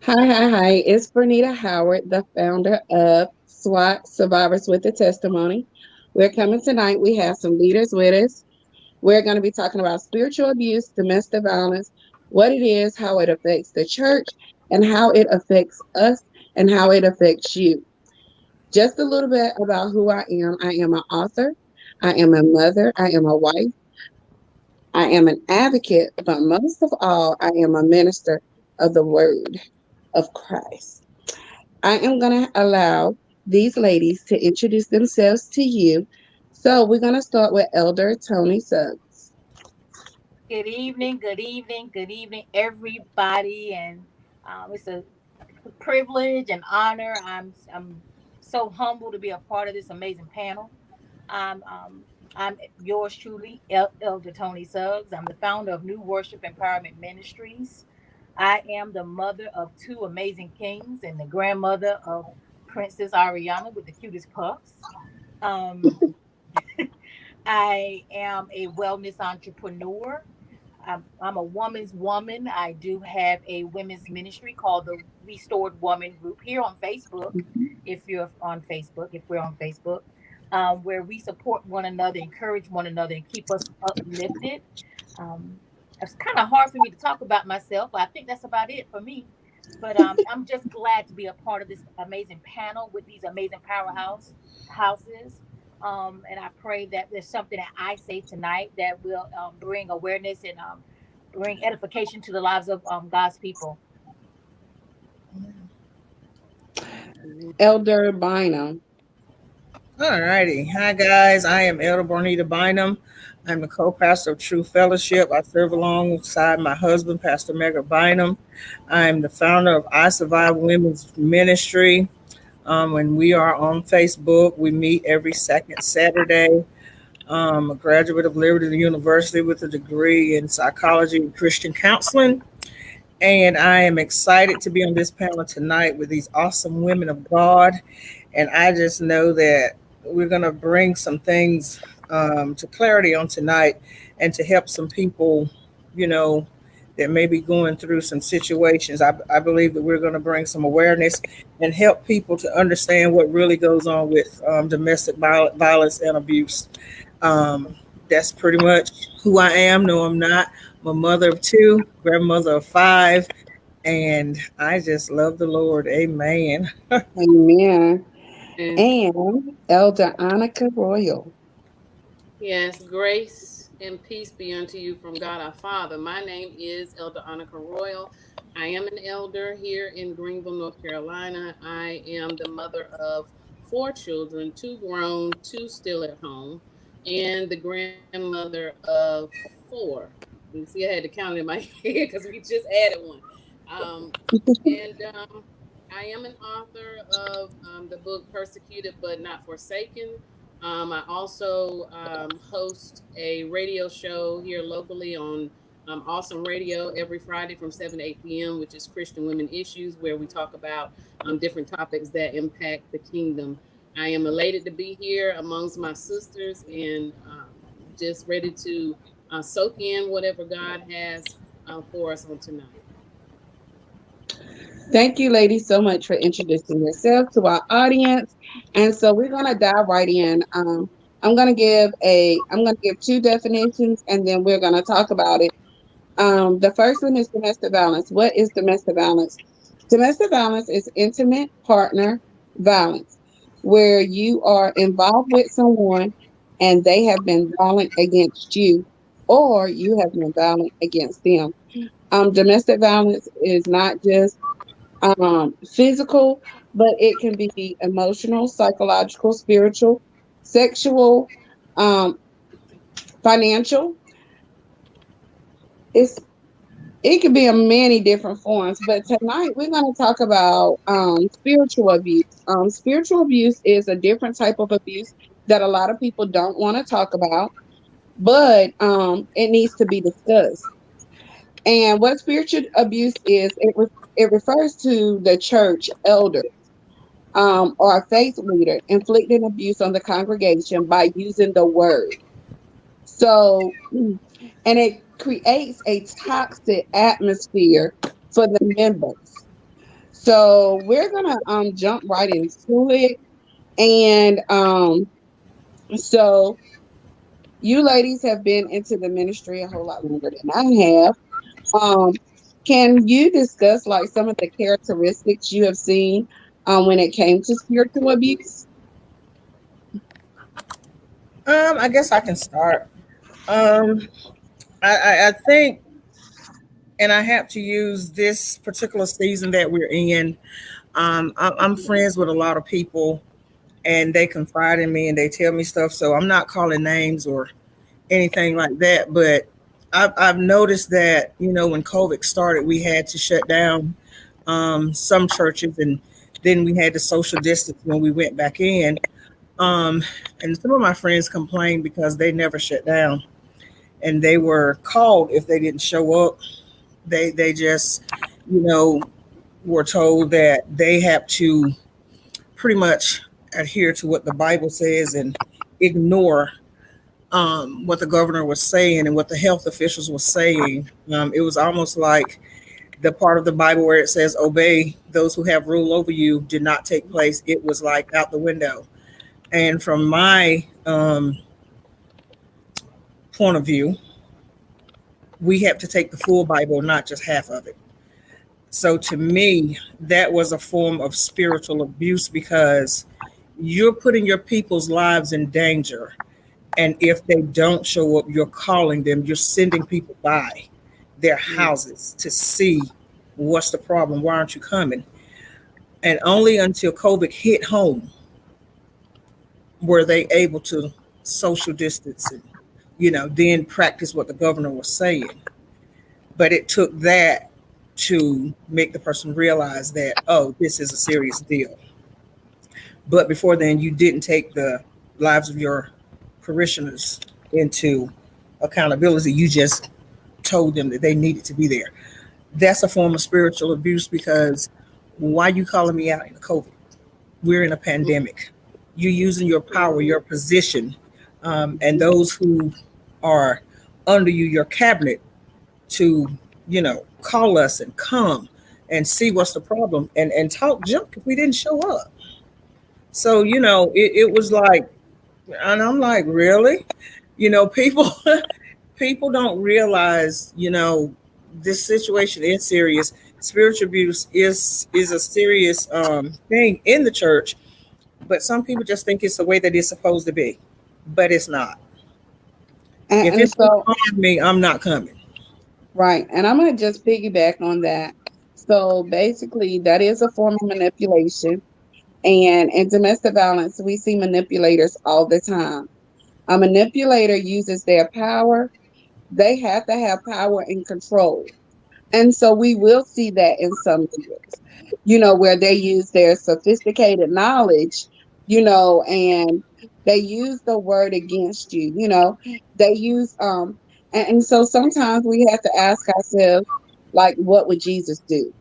Hi. It's Bernita Howard, the founder of S.W.A.T, Survivors with a Testimony. We're coming tonight. We have some leaders with us. We're going to be talking about spiritual abuse, domestic violence, what it is, how it affects the church, and how it affects us and how it affects you. Just a little bit about who I am. I am an author. I am a mother. I am a wife. I am an advocate, but most of all, I am a minister of the word of Christ. I am going to allow these ladies to introduce themselves to you. So we're going to start with Elder Tony Suggs. Good evening, everybody, and it's a privilege and honor. I'm so humbled to be a part of this amazing panel. I'm yours truly, Elder Tony Suggs. I'm the founder of New Worship Empowerment Ministries. I am the mother of two amazing kings and the grandmother of Princess Ariana with the cutest puffs. Um, I am a wellness entrepreneur. I'm a woman's woman. I do have a women's ministry called the Restored Woman Group here on Facebook. If you're on Facebook, if we're on Facebook, where we support one another, encourage one another, and keep us uplifted. Um, it's kind of hard for me to talk about myself. I think that's about it for me. But I'm just glad to be a part of this amazing panel with these amazing houses. And I pray that there's something that I say tonight that will bring awareness and bring edification to the lives of God's people. Elder Bynum. All righty. Hi, guys. I am Elder Bonita Bynum. I'm the co-pastor of True Fellowship. I serve alongside my husband, Pastor Mega Bynum. I'm the founder of I Survive Women's Ministry. And we are on Facebook. We meet every second Saturday. A graduate of Liberty University with a degree in psychology and Christian counseling. And I am excited to be on this panel tonight with these awesome women of God. And I just know that we're going to bring some things to clarity on tonight and to help some people, you know, that may be going through some situations. I believe that we're going to bring some awareness and help people to understand what really goes on with domestic violence and abuse. Um, that's pretty much who I am. No, I'm not. I'm a mother of two, grandmother of five, and I just love the Lord. Amen. Amen. And And Elder Annika Royal. yes, grace and peace be unto you from God our Father. My name is Elder Annika Royal. I am an elder here in Greenville, North Carolina. I am the mother of four children, two grown, two still at home, and the grandmother of four. You see, I had to count it in my head because we just added one. Um, and I am an author of the book Persecuted but Not Forsaken. I also host a radio show here locally on Awesome Radio every Friday from 7 to 8 p.m., which is Christian Women Issues, where we talk about different topics that impact the kingdom. I am elated to be here amongst my sisters and just ready to soak in whatever God has for us on tonight. Thank you, ladies, so much for introducing yourself to our audience. And so we're gonna dive right in. I'm gonna give two definitions and then we're gonna talk about it. The first one is domestic violence. What is domestic violence? Domestic violence is intimate partner violence, where you are involved with someone and they have been violent against you, or you have been violent against them. Domestic violence is not just physical, but it can be emotional, psychological, spiritual, sexual, um, financial. It's it can be in many different forms, but tonight we're going to talk about spiritual abuse. Spiritual abuse is a different type of abuse that a lot of people don't want to talk about, but it needs to be discussed. And what spiritual abuse is, it refers to the church elder or a faith leader inflicting abuse on the congregation by using the word. So, and it creates a toxic atmosphere for the members. So we're gonna jump right into it. And so you ladies have been into the ministry a whole lot longer than I have. Um, can you discuss like some of the characteristics you have seen when it came to spiritual abuse? I guess I can start. Um, I think, and I have to use this particular season that we're in. I'm friends with a lot of people, and they confide in me and they tell me stuff. So I'm not calling names or anything like that. But I've noticed that, when COVID started, we had to shut down some churches, and then we had to social distance when we went back in. Um, and some of my friends complained because they never shut down, and they were called if they didn't show up. They just, you know, were told that they have to pretty much adhere to what the Bible says and ignore what the governor was saying and what the health officials were saying. It was almost like the part of the Bible where it says, obey those who have rule over you did not take place. It was like out the window. And from my point of view, we have to take the full Bible, not just half of it. So to me, that was a form of spiritual abuse because you're putting your people's lives in danger. And if they don't show up, you're calling them, you're sending people by their houses to see what's the problem, why aren't you coming? And only until COVID hit home were they able to social distance and, then practice what the governor was saying. But it took that to make the person realize that, oh, this is a serious deal. But before then, you didn't take the lives of your parishioners into accountability. You just told them that they needed to be there. That's a form of spiritual abuse because why you calling me out in COVID? We're in a pandemic. You're using your power, your position, and those who are under you, your cabinet, to, call us and come and see what's the problem and talk junk if we didn't show up. So, it was like, and I'm like, really? People people don't realize, this situation is serious. Spiritual abuse is a serious thing in the church, but some people just think it's the way that it's supposed to be. But it's not. And, If and it's gonna so, harm me, I'm not coming. right, and I'm going to just piggyback on that. So basically, that is a form of manipulation. And in domestic violence, we see manipulators all the time. A manipulator uses their power. They have to have power and control. And so we will see that in some leaders, where they use their sophisticated knowledge, and they use the word against you, they use, and so sometimes we have to ask ourselves, like, what would Jesus do?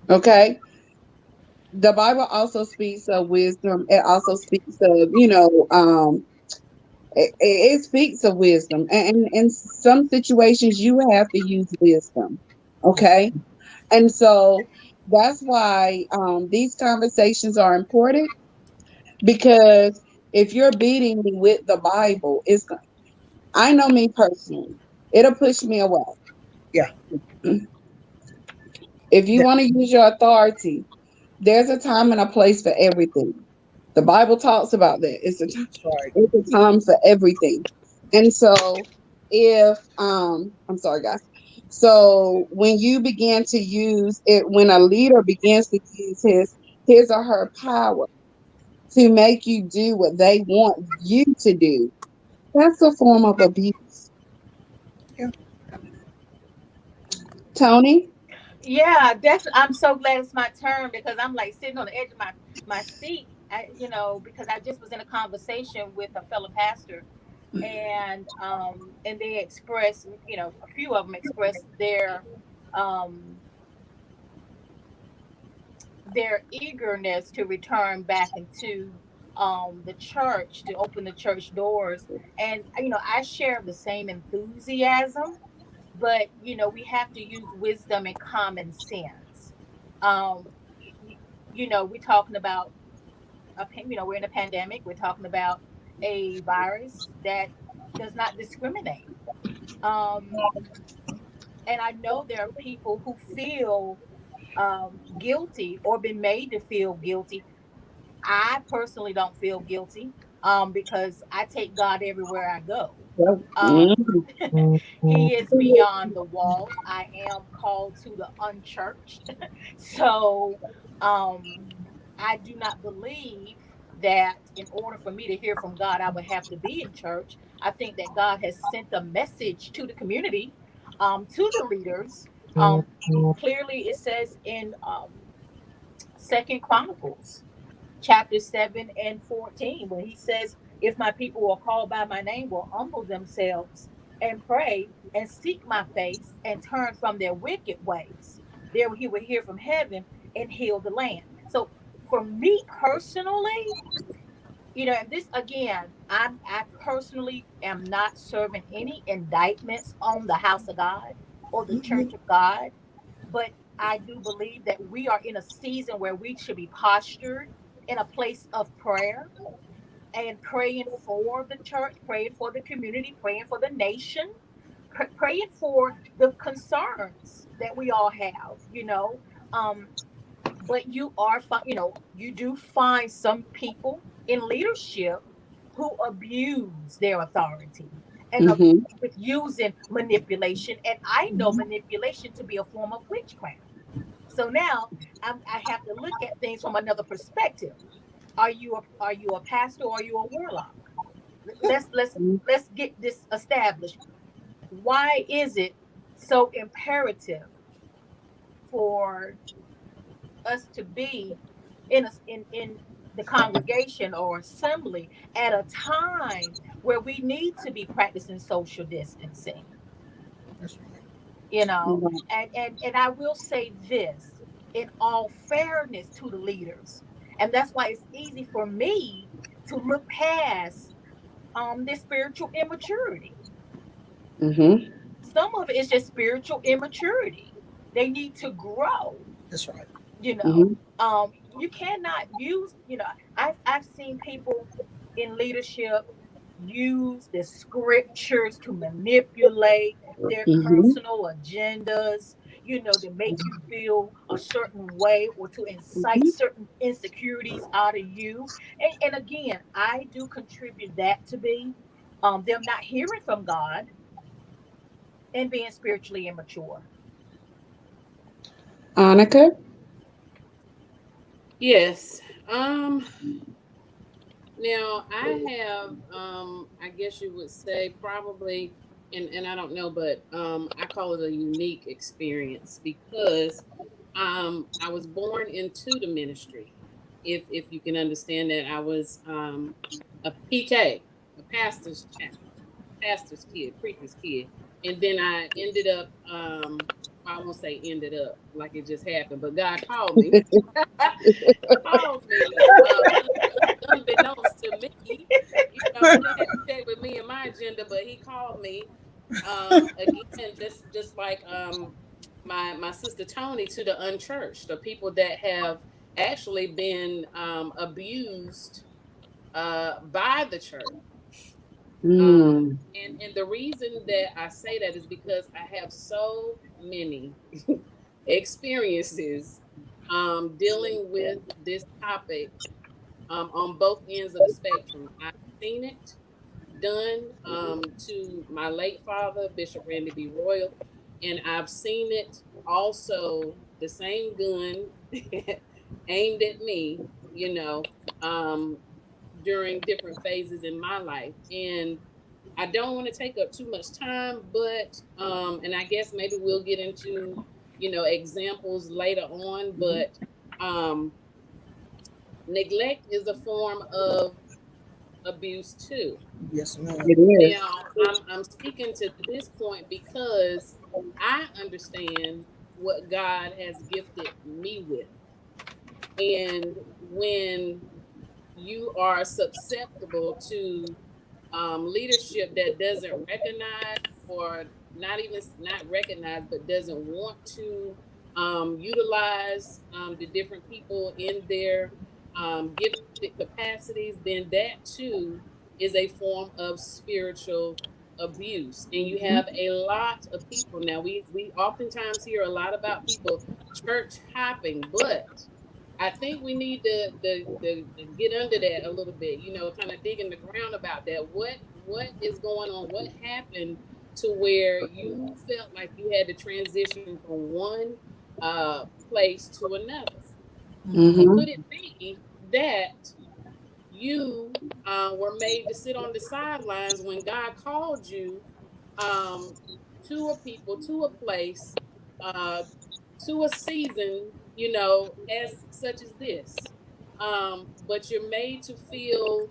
Okay. The Bible also speaks of wisdom. It also speaks of, it speaks of wisdom. And in some situations, you have to use wisdom. Okay. And so that's why these conversations are important because if you're beating me with the Bible, I know me personally, it'll push me away. Yeah, If you that's want to use your authority, there's a time and a place for everything. The Bible talks about that. right. It's a time for everything. And so if I'm sorry guys. So when you begin to use it, when a leader begins to use his or her power to make you do what they want you to do, that's a form of abuse. Yeah. Tony? Yeah, that's. I'm so glad it's my turn because I'm like sitting on the edge of my seat. Because I just was in a conversation with a fellow pastor, and they expressed, a few of them expressed um their eagerness to return back into the church, to open the church doors. And I share the same enthusiasm, but we have to use wisdom and common sense. Um, we're talking about we're in a pandemic. We're talking about a virus that does not discriminate. Um, and I know there are people who feel guilty or been made to feel guilty. I personally don't feel guilty because I take God everywhere I go. Um, Mhm. he is beyond the walls. I am called to the unchurched. So um, I do not believe that in order for me to hear from God, I would have to be in church. I think that God has sent a message to the community, to the leaders. Clearly, it says in Second Chronicles chapter 7 and 14, when he says, if my people who are called by my name will humble themselves and pray and seek my face and turn from their wicked ways, there he will hear from heaven and heal the land. So for me personally, and this again, I personally am not serving any indictments on the house of God or the church of God, but I do believe that we are in a season where we should be postured in a place of prayer and praying for the church, praying for the community, praying for the nation, praying for the concerns that we all have. Um, but you do find some people in leadership who abuse their authority and Mhm. with using manipulation, and I know manipulation to be a form of witchcraft. So now I have to look at things from another perspective. Are you a pastor or are you a warlock? Let's get this established. Why is it so imperative for us to be in the congregation or assembly at a time where we need to be practicing social distancing? That's right. you know Mhm. and I will say this in all fairness to the leaders, and that's why it's easy for me to look past this spiritual immaturity. Mhm. Some of it is just spiritual immaturity. They need to grow. That's right. you know Mhm. you cannot use, I've seen people in leadership use the scriptures to manipulate their Mhm. personal agendas, to make you feel a certain way or to incite Mhm. certain insecurities out of you. And again, I do contribute that to be them not hearing from God and being spiritually immature. Annika? Yes. Now I have, I guess you would say probably, and I don't know, but I call it a unique experience because I was born into the ministry. If you can understand that, I was a PK, a pastor's kid, preacher's kid, and then I ended up, I won't say ended up like it just happened, but God called me, called me, unbeknownst to me. He didn't have to check with me and my agenda, but he called me. Again, just like my sister Tony, to the unchurched, the people that have actually been abused by the church. Mm. And the reason that I say that is because I have so many experiences dealing with this topic on both ends of the spectrum. I've seen it done to my late father, Bishop Randy B. Royal, and I've seen it also, the same gun aimed at me, you know, um, during different phases in my life. And I don't want to take up too much time, but and I guess maybe we'll get into, examples later on, but um neglect is a form of abuse too. Yes, ma'am. It is. Now, I'm speaking to this point because I understand what God has gifted me with. And when you are susceptible to leadership that doesn't recognize or not recognize, but doesn't want to utilize the different people in their gifted capacities, then that too is a form of spiritual abuse. And you have a lot of people now. We oftentimes hear a lot about people church hopping, but I think we need to get under that a little bit, kind of dig in the ground about that. What is going on? What happened to where you felt like you had to transition from one place to another? Mm-hmm. Could it be that you were made to sit on the sidelines when God called you um, to a people, to a place, uh, to a season, as such as this? But you're made to feel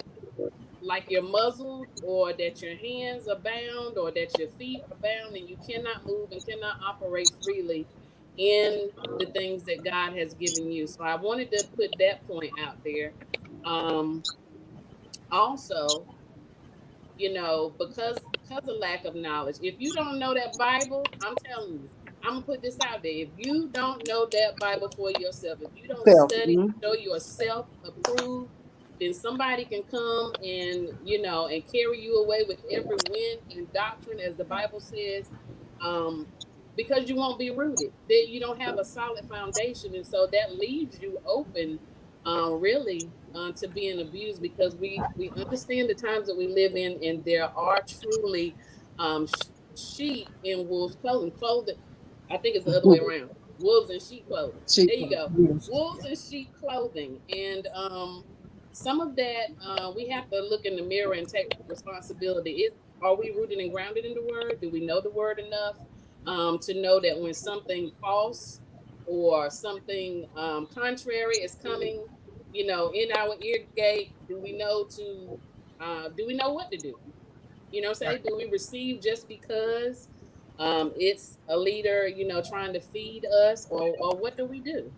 like you're muzzled, or that your hands are bound, or that your feet are bound, and you cannot move and cannot operate freely in the things that God has given you. So I wanted to put that point out there. Um, Also, because of lack of knowledge, if you don't know that Bible, I'm telling you, I'm gonna put this out there. If you don't know that Bible for yourself, if you don't Self. study Mm-hmm. to show yourself approved, then somebody can come and and carry you away with every wind and doctrine, as the Bible says, um, because you won't be rooted. That you don't have a solid foundation, and so that leaves you open, really, to being abused, because we understand the times that we live in, and there are truly sheep in wolves clothing. I think it's the other way around. Wolves in sheep clothing. Cheap. There you go. Yes. Wolves in sheep clothing, and some of that, we have to look in the mirror and take responsibility. Are we rooted and grounded in the word? Do we know the word enough to know that when something false or something contrary is coming, in our ear gate, do we know what to do? Right. Say, do we receive just because it's a leader, trying to feed us, or what do we do?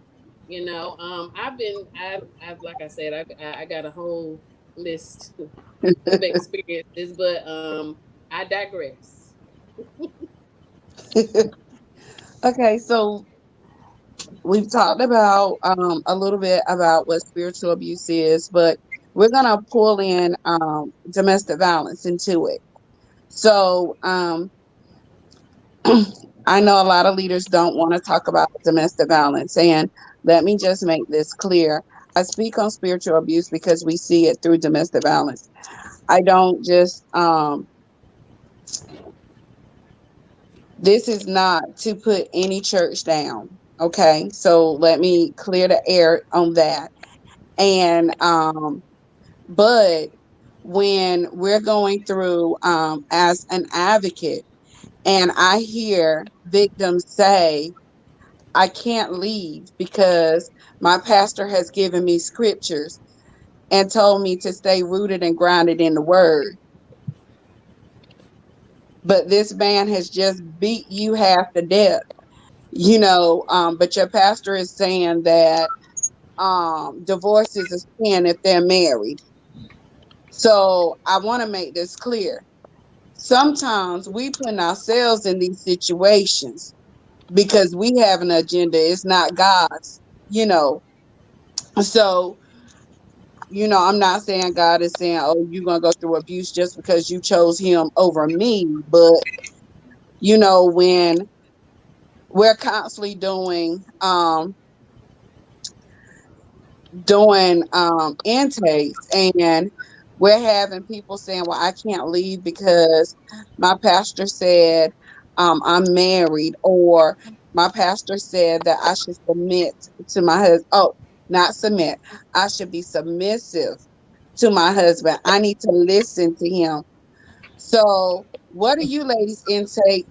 I've like I said, I got a whole list of experiences, but I digress. Okay, so we've talked about a little bit about what spiritual abuse is, but we're gonna pull in domestic violence into it. So I know a lot of leaders don't want to talk about domestic violence, and let me just make this clear. I speak on spiritual abuse because we see it through domestic violence. I don't just this is not to put any church down. Okay, so let me clear the air on that. And but when we're going through as an advocate, and I hear victims say, I can't leave because my pastor has given me scriptures and told me to stay rooted and grounded in the word. But this man has just beat you half to death, but your pastor is saying that divorce is a sin if they're married. So I want to make this clear. Sometimes we put ourselves in these situations because we have an agenda. It's not God's, you know. So, I'm not saying God is saying, oh, you're going to go through abuse just because you chose him over me. But, when we're constantly doing intakes, and we're having people saying, well, I can't leave because my pastor said I'm married, or my pastor said that I should submit to my husband. Oh, not submit, I should be submissive to my husband. I need to listen to him. So what do you ladies intake?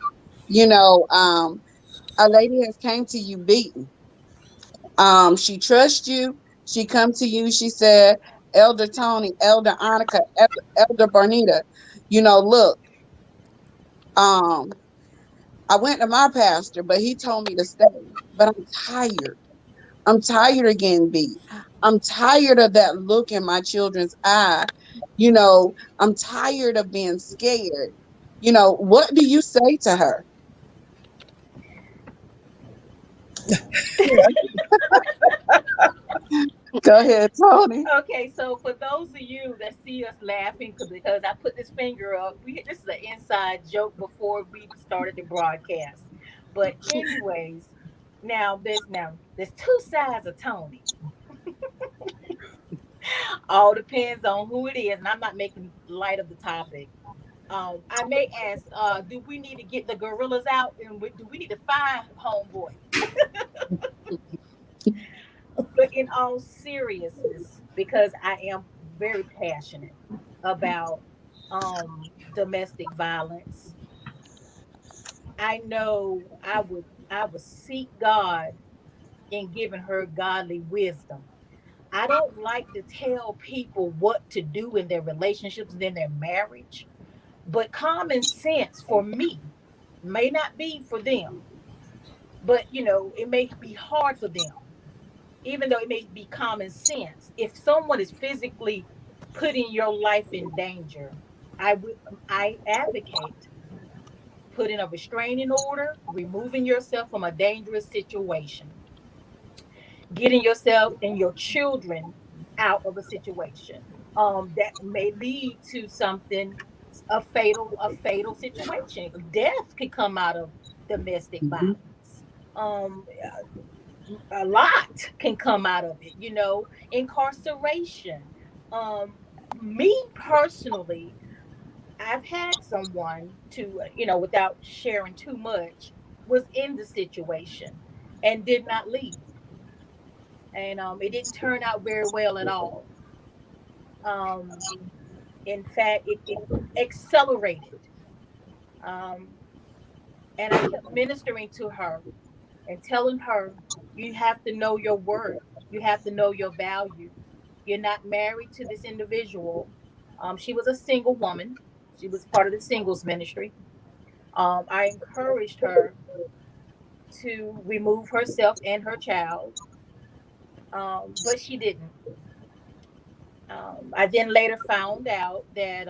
A lady has came to you beaten. She trusts you. She come to you. She said, Elder Tony, Elder Annika, Elder Bernita, look, um, I went to my pastor, but he told me to stay. But I'm tired. I'm tired of getting beat. I'm tired of that look in my children's eye. I'm tired of being scared. What do you say to her? Go ahead, Tony. Okay, so for those of you that see us laughing because I put this finger up, this is an inside joke before we started the broadcast. But anyways, now there's two sides of Tony. All depends on who it is, and I'm not making light of the topic. I may ask, do we need to get the gorillas out, and do we need to find homeboy? But in all seriousness, because I am very passionate about domestic violence, I know I would seek God in giving her godly wisdom. I don't like to tell people what to do in their relationships and in their marriage, but common sense for me may not be for them, but it may be hard for them, even though it may be common sense. If someone is physically putting your life in danger, I advocate putting a restraining order, removing yourself from a dangerous situation, getting yourself and your children out of a situation that may lead to something, a fatal situation. Death could come out of domestic Mhm. violence. um a lot can come out of it, incarceration. um Me personally, I've had someone to, without sharing too much, was in the situation and did not leave. And it didn't turn out very well at all. Um, in fact, it accelerated. Um, and I kept ministering to her and telling her, you have to know your worth. You have to know your value. You're not married to this individual. She was a single woman. She was part of the singles ministry. I encouraged her to remove herself and her child, but she didn't. I then later found out that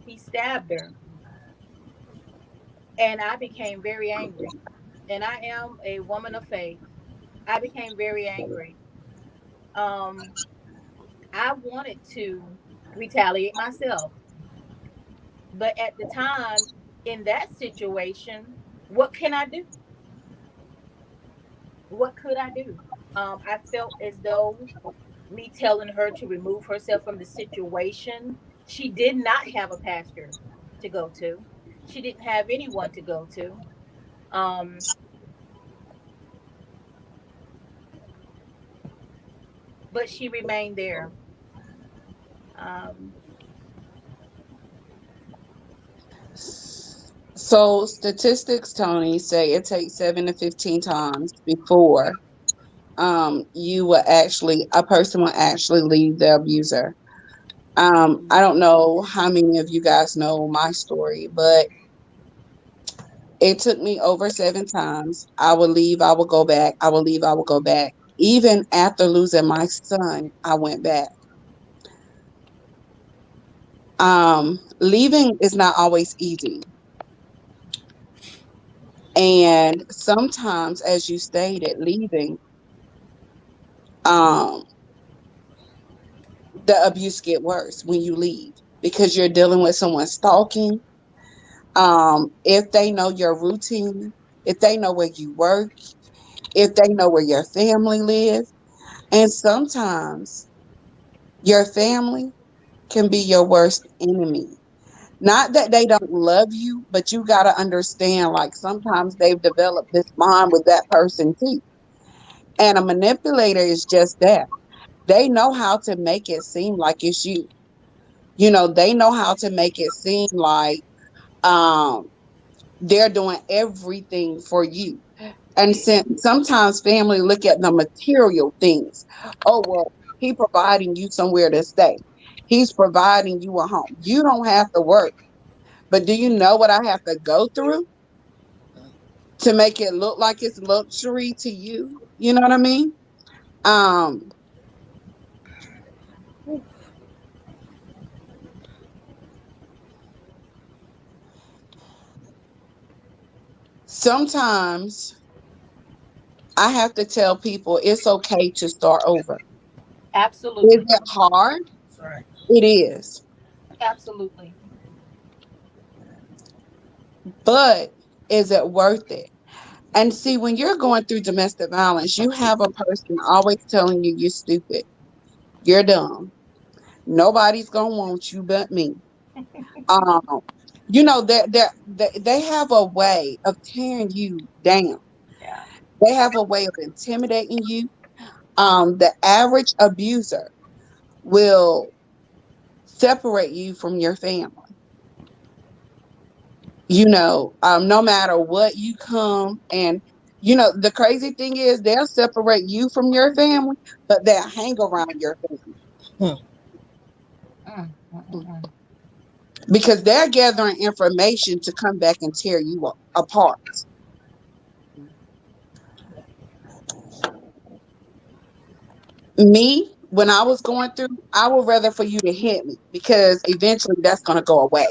he stabbed her, and I became very angry. And I am a woman of faith. I became very angry. Um, I wanted to retaliate myself, but at the time, in that situation, what can I do? What could I do? I felt as though me telling her to remove herself from the situation, she did not have a pastor to go to. She didn't have anyone to go to. Um, but she remained there. Um, So statistics, Tony, say it takes 7 to 15 times before a person will actually leave the abuser. I don't know how many of you guys know my story, but it took me over 7 times. I would leave, I would go back, I would leave, I would go back. Even after losing my son, I went back. Leaving is not always easy. And sometimes, as you stated, leaving, um, the abuse get worse when you leave because you're dealing with someone stalking. If they know your routine, if they know where you work, if they know where your family lives, and sometimes your family can be your worst enemy. Not that they don't love you, but you got to understand, like, sometimes they've developed this bond with that person too. And a manipulator is just that. They know how to make it seem like it's you. They know how to make it seem like um, they're doing everything for you. And sometimes family look at the material things. Oh, well, he providing you somewhere to stay. He's providing you a home. You don't have to work. But do you know what I have to go through to make it look like it's luxury to you? You know what I mean? Um, sometimes I have to tell people it's okay to start over. Is Absolutely. it hard? That's right. It is. Absolutely. But is it worth it? And see, when you're going through domestic violence, you have a person always telling you you're stupid, you're dumb, nobody's gonna want you but me. Um, they have a way of tearing you down. Yeah. They have a way of intimidating you. The average abuser will separate you from your family. No matter what you come and the crazy thing is they'll separate you from your family, but they'll hang around your family Hmm. Mm. because they're gathering information to come back and tear you apart. Me, when I was going through, I would rather for you to hit me because eventually that's going to go away.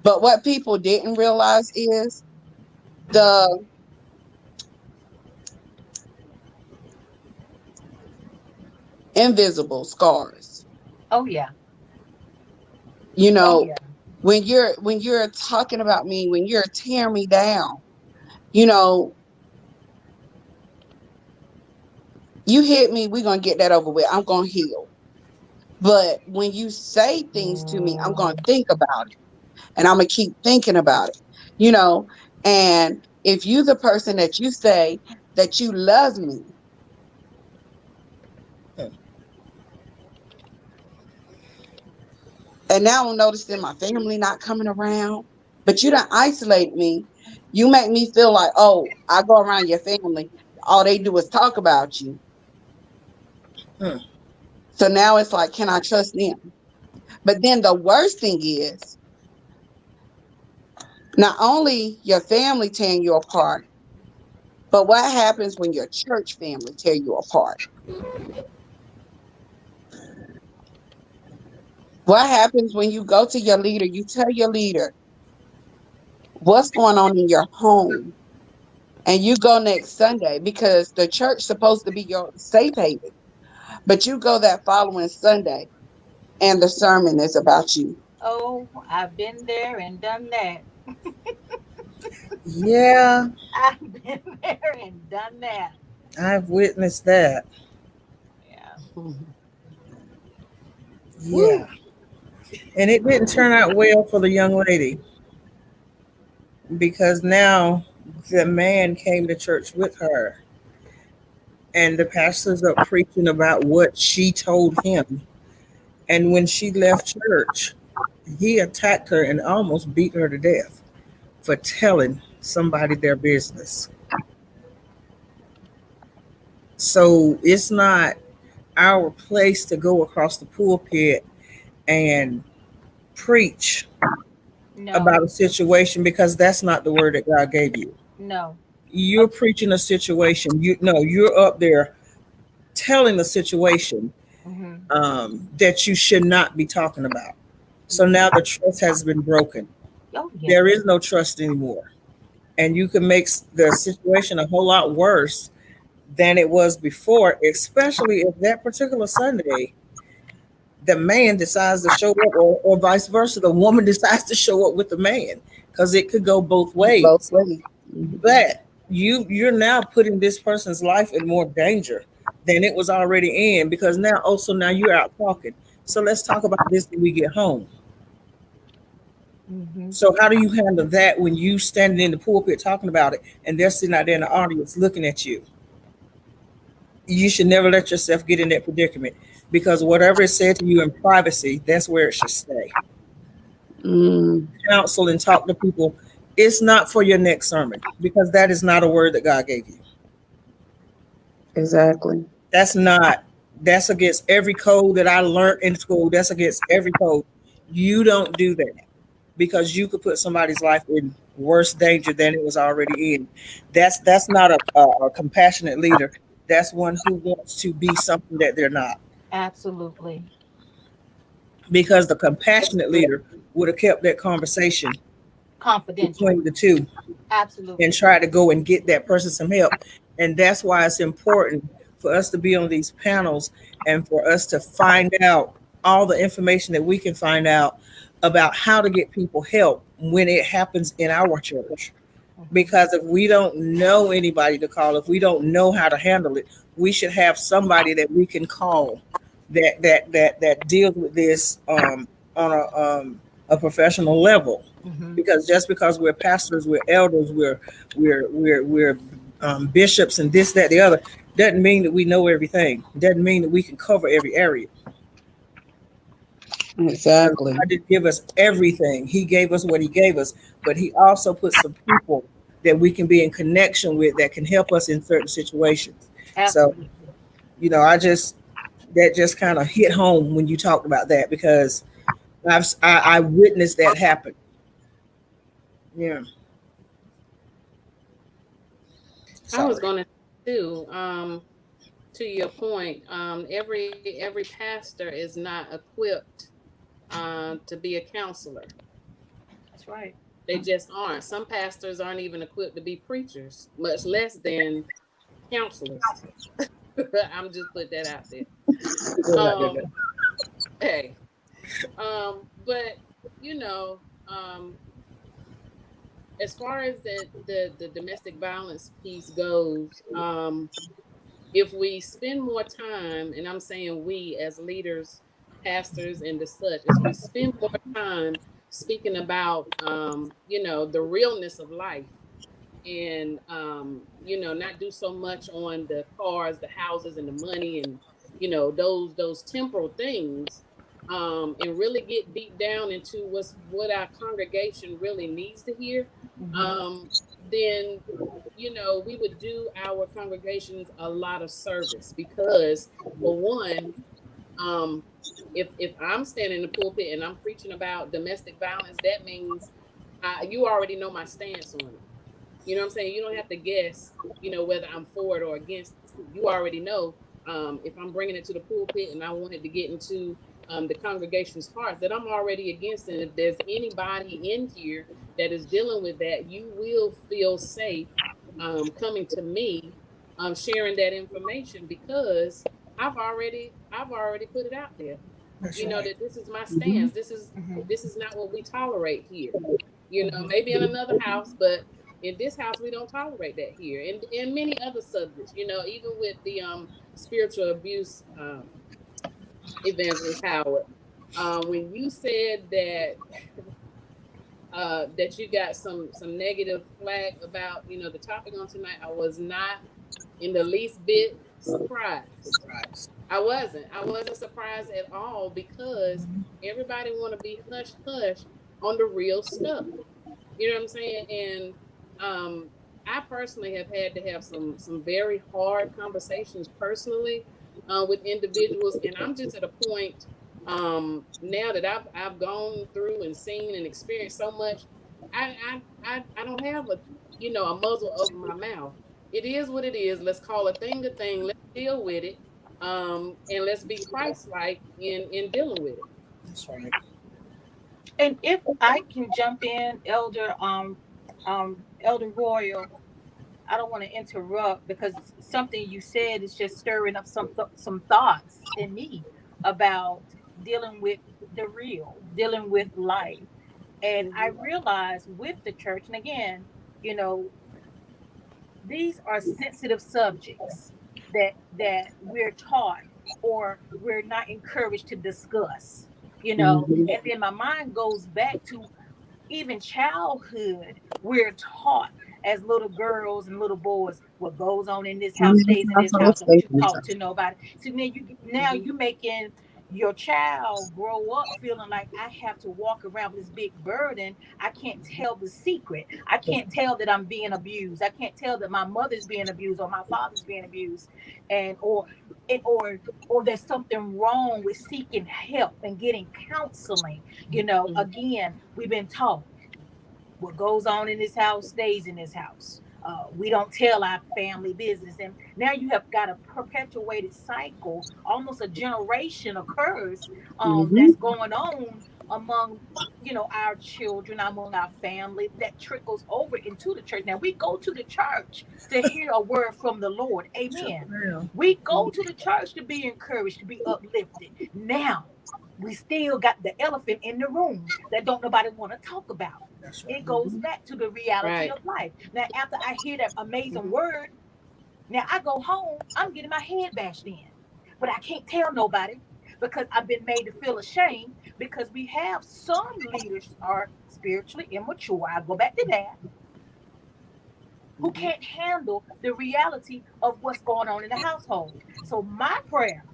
But what people didn't realize is the invisible scars. Oh yeah. You Oh know, yeah. when you're talking about me, when you're tearing me down, you know, you hit me, we're gonna get that over with. I'm gonna heal. But when you say things to me, I'm gonna think about it and I'm gonna keep thinking about it, you know. And if you the person that you say that you love me, and now I'm noticing my family not coming around, but you don't isolate me. You make me feel like, oh, I go around your family, all they do is talk about you. Hmm. So now it's like, can I trust them? But then the worst thing is, not only your family tearing you apart, but what happens when your church family tear you apart? What happens when you go to your leader, you tell your leader what's going on in your home, and you go next Sunday because the church supposed to be your safe haven, but you go that following Sunday and the sermon is about you. Oh, I've been there and done that. Yeah, I've been there and done that. I've witnessed that. Yeah. Yeah. And it didn't turn out well for the young lady because now the man came to church with her and the pastor's up preaching about what she told him. And when she left church, he attacked her and almost beat her to death for telling somebody their business. So it's not our place to go across the pulpit and preach No. about a situation because that's not the word that God gave you. No. You're preaching a situation. You're up there telling a situation Mm-hmm. that you should not be talking about. So now the trust has been broken. Oh yeah. There is no trust anymore. And you can make the situation a whole lot worse than it was before, especially if that particular Sunday the man decides to show up, or vice versa, the woman decides to show up with the man, because it could go both Both ways. ways. Mhm. But you're now putting this person's life in more danger than it was already in, because now also now you're out talking. So let's talk about this when we get home. Mm-hmm. So how do you handle that when you standing in the pulpit talking about it and they're sitting out there in the audience looking at you? You should never let yourself get in that predicament, because whatever is said to you in privacy, that's where it should stay. Mm, Counsel and talk to people. It's not for your next sermon, because that is not a word that God gave you. exactly. That's not, that's against every code that I learned in school. That's against every code. You don't do that, because you could put somebody's life in worse danger than it was already in. That's not a compassionate leader. That's one who wants to be something that they're not. Absolutely. Because the compassionate leader would have kept that conversation confidential. between the two and Absolutely. try to go and get that person some help. And that's why it's important for us to be on these panels and for us to find out all the information that we can find out about how to get people help when it happens in our church. Hmm. Because if we don't know anybody to call, if we don't know how to handle it, we should have somebody that we can call that deals with this on a professional level. Hmm. Because just because we're pastors, we're elders, we're bishops, and this, that, the other, doesn't mean that we know everything. Doesn't mean that we can cover every area. Because Exactly. God didn't give us everything. He gave us what He gave us, but He also put some people that we can be in connection with that can help us in certain situations. So, Absolutely. I just that just kind of hit home when you talked about that because I witnessed that happen. Yeah. I was Sorry. going to too. To your point, every pastor is not equipped to be a counselor. That's right. They just aren't. Some pastors aren't even equipped to be preachers, much less than counselors. I'm just put that out there. Um, hey, but you know, um, as far as the domestic violence piece goes, if we spend more time, and I'm saying we as leaders, pastors, and the such, as we spend more time speaking about, the realness of life, and not do so much on the cars, the houses, and the money, and those temporal things, and really get deep down into what our congregation really needs to hear, Hmm. um, then we would do our congregations a lot of service because, for one, um, if I'm standing in the pulpit and I'm preaching about domestic violence, that means you already know my stance on it. You know what I'm saying? You don't have to guess, whether I'm for it or against it. You already know, if I'm bringing it to the pulpit and I wanted to get into the congregation's hearts, that I'm already against it. And if there's anybody in here that is dealing with that, you will feel safe coming to me, sharing that information because I've already put it out there. That's right. That this is my Hmm. stance. This is Hmm. this is not what we tolerate here. Hmm. Maybe in another house, but in this house we don't tolerate that here, and many other subjects, even with the spiritual abuse, evangelist Howard, when you said that you got some negative flag about the topic on tonight, I was not in the least bit surprised. I wasn't surprised at all because everybody want to be hush hush on the real stuff. You know what I'm saying? And I personally have had to have some very hard conversations personally with individuals, and I'm just at a point now that I've gone through and seen and experienced so much. I don't have a muzzle over my mouth. It is what it is. Let's call a thing a thing. Let's deal with it, and let's be Christ-like in dealing with it. That's right. And if I can jump in, Elder Royal, I don't want to interrupt because something you said is just stirring up some thoughts in me about dealing with the real, dealing with life. And I realize with the church, and again, you know, these are sensitive subjects that we're taught or we're not encouraged to discuss. Hmm. And then my mind goes back to even childhood, we're taught as little girls and little boys what goes on in this house stays in this house. Don't you talk to nobody. So now you making your child grow up feeling like I have to walk around with this big burden. I can't tell the secret. I can't tell that I'm being abused. I can't tell that my mother's being abused or my father's being abused, and and or there's something wrong with seeking help and getting counseling. Again, we've been taught what goes on in this house stays in this house. We don't tell our family business. And now you have got a perpetuated cycle, almost a generation occurs, Hmm. that's going on among our children, among our family, that trickles over into the church. Now we go to the church to hear a word from the Lord. Sure Amen. will. We go to the church to be encouraged, to be uplifted. Now we still got the elephant in the room that don't nobody want to talk about. That's right. It goes back to the reality Right. of life. Now after I hear that amazing Mhm. word, now I go home, I'm getting my head bashed in. But I can't tell nobody because I've been made to feel ashamed because we have some leaders are spiritually immature. I go back to that, who can't handle the reality of what's going on in the household. So my prayer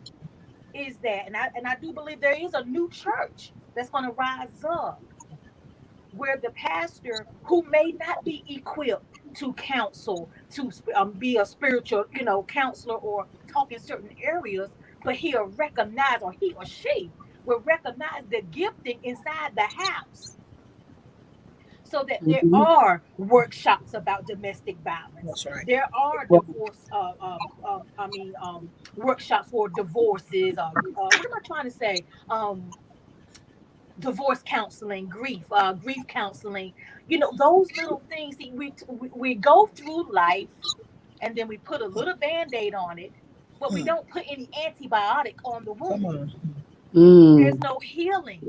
is that, and I do believe there is a new church that's going to rise up where the pastor who may not be equipped to counsel, to be a spiritual, counselor or talk in certain areas, but he'll recognize, or he or she will recognize the gifting inside the house, so that there Mhm. are workshops about domestic violence. That's right. There are Well, divorce, workshops for divorces. What am I trying to say? Divorce counseling, grief counseling. Those little things that we go through life, and then we put a little band-aid on it, but we Hmm. don't put any antibiotic on the Come wound. on. There's mm, no healing.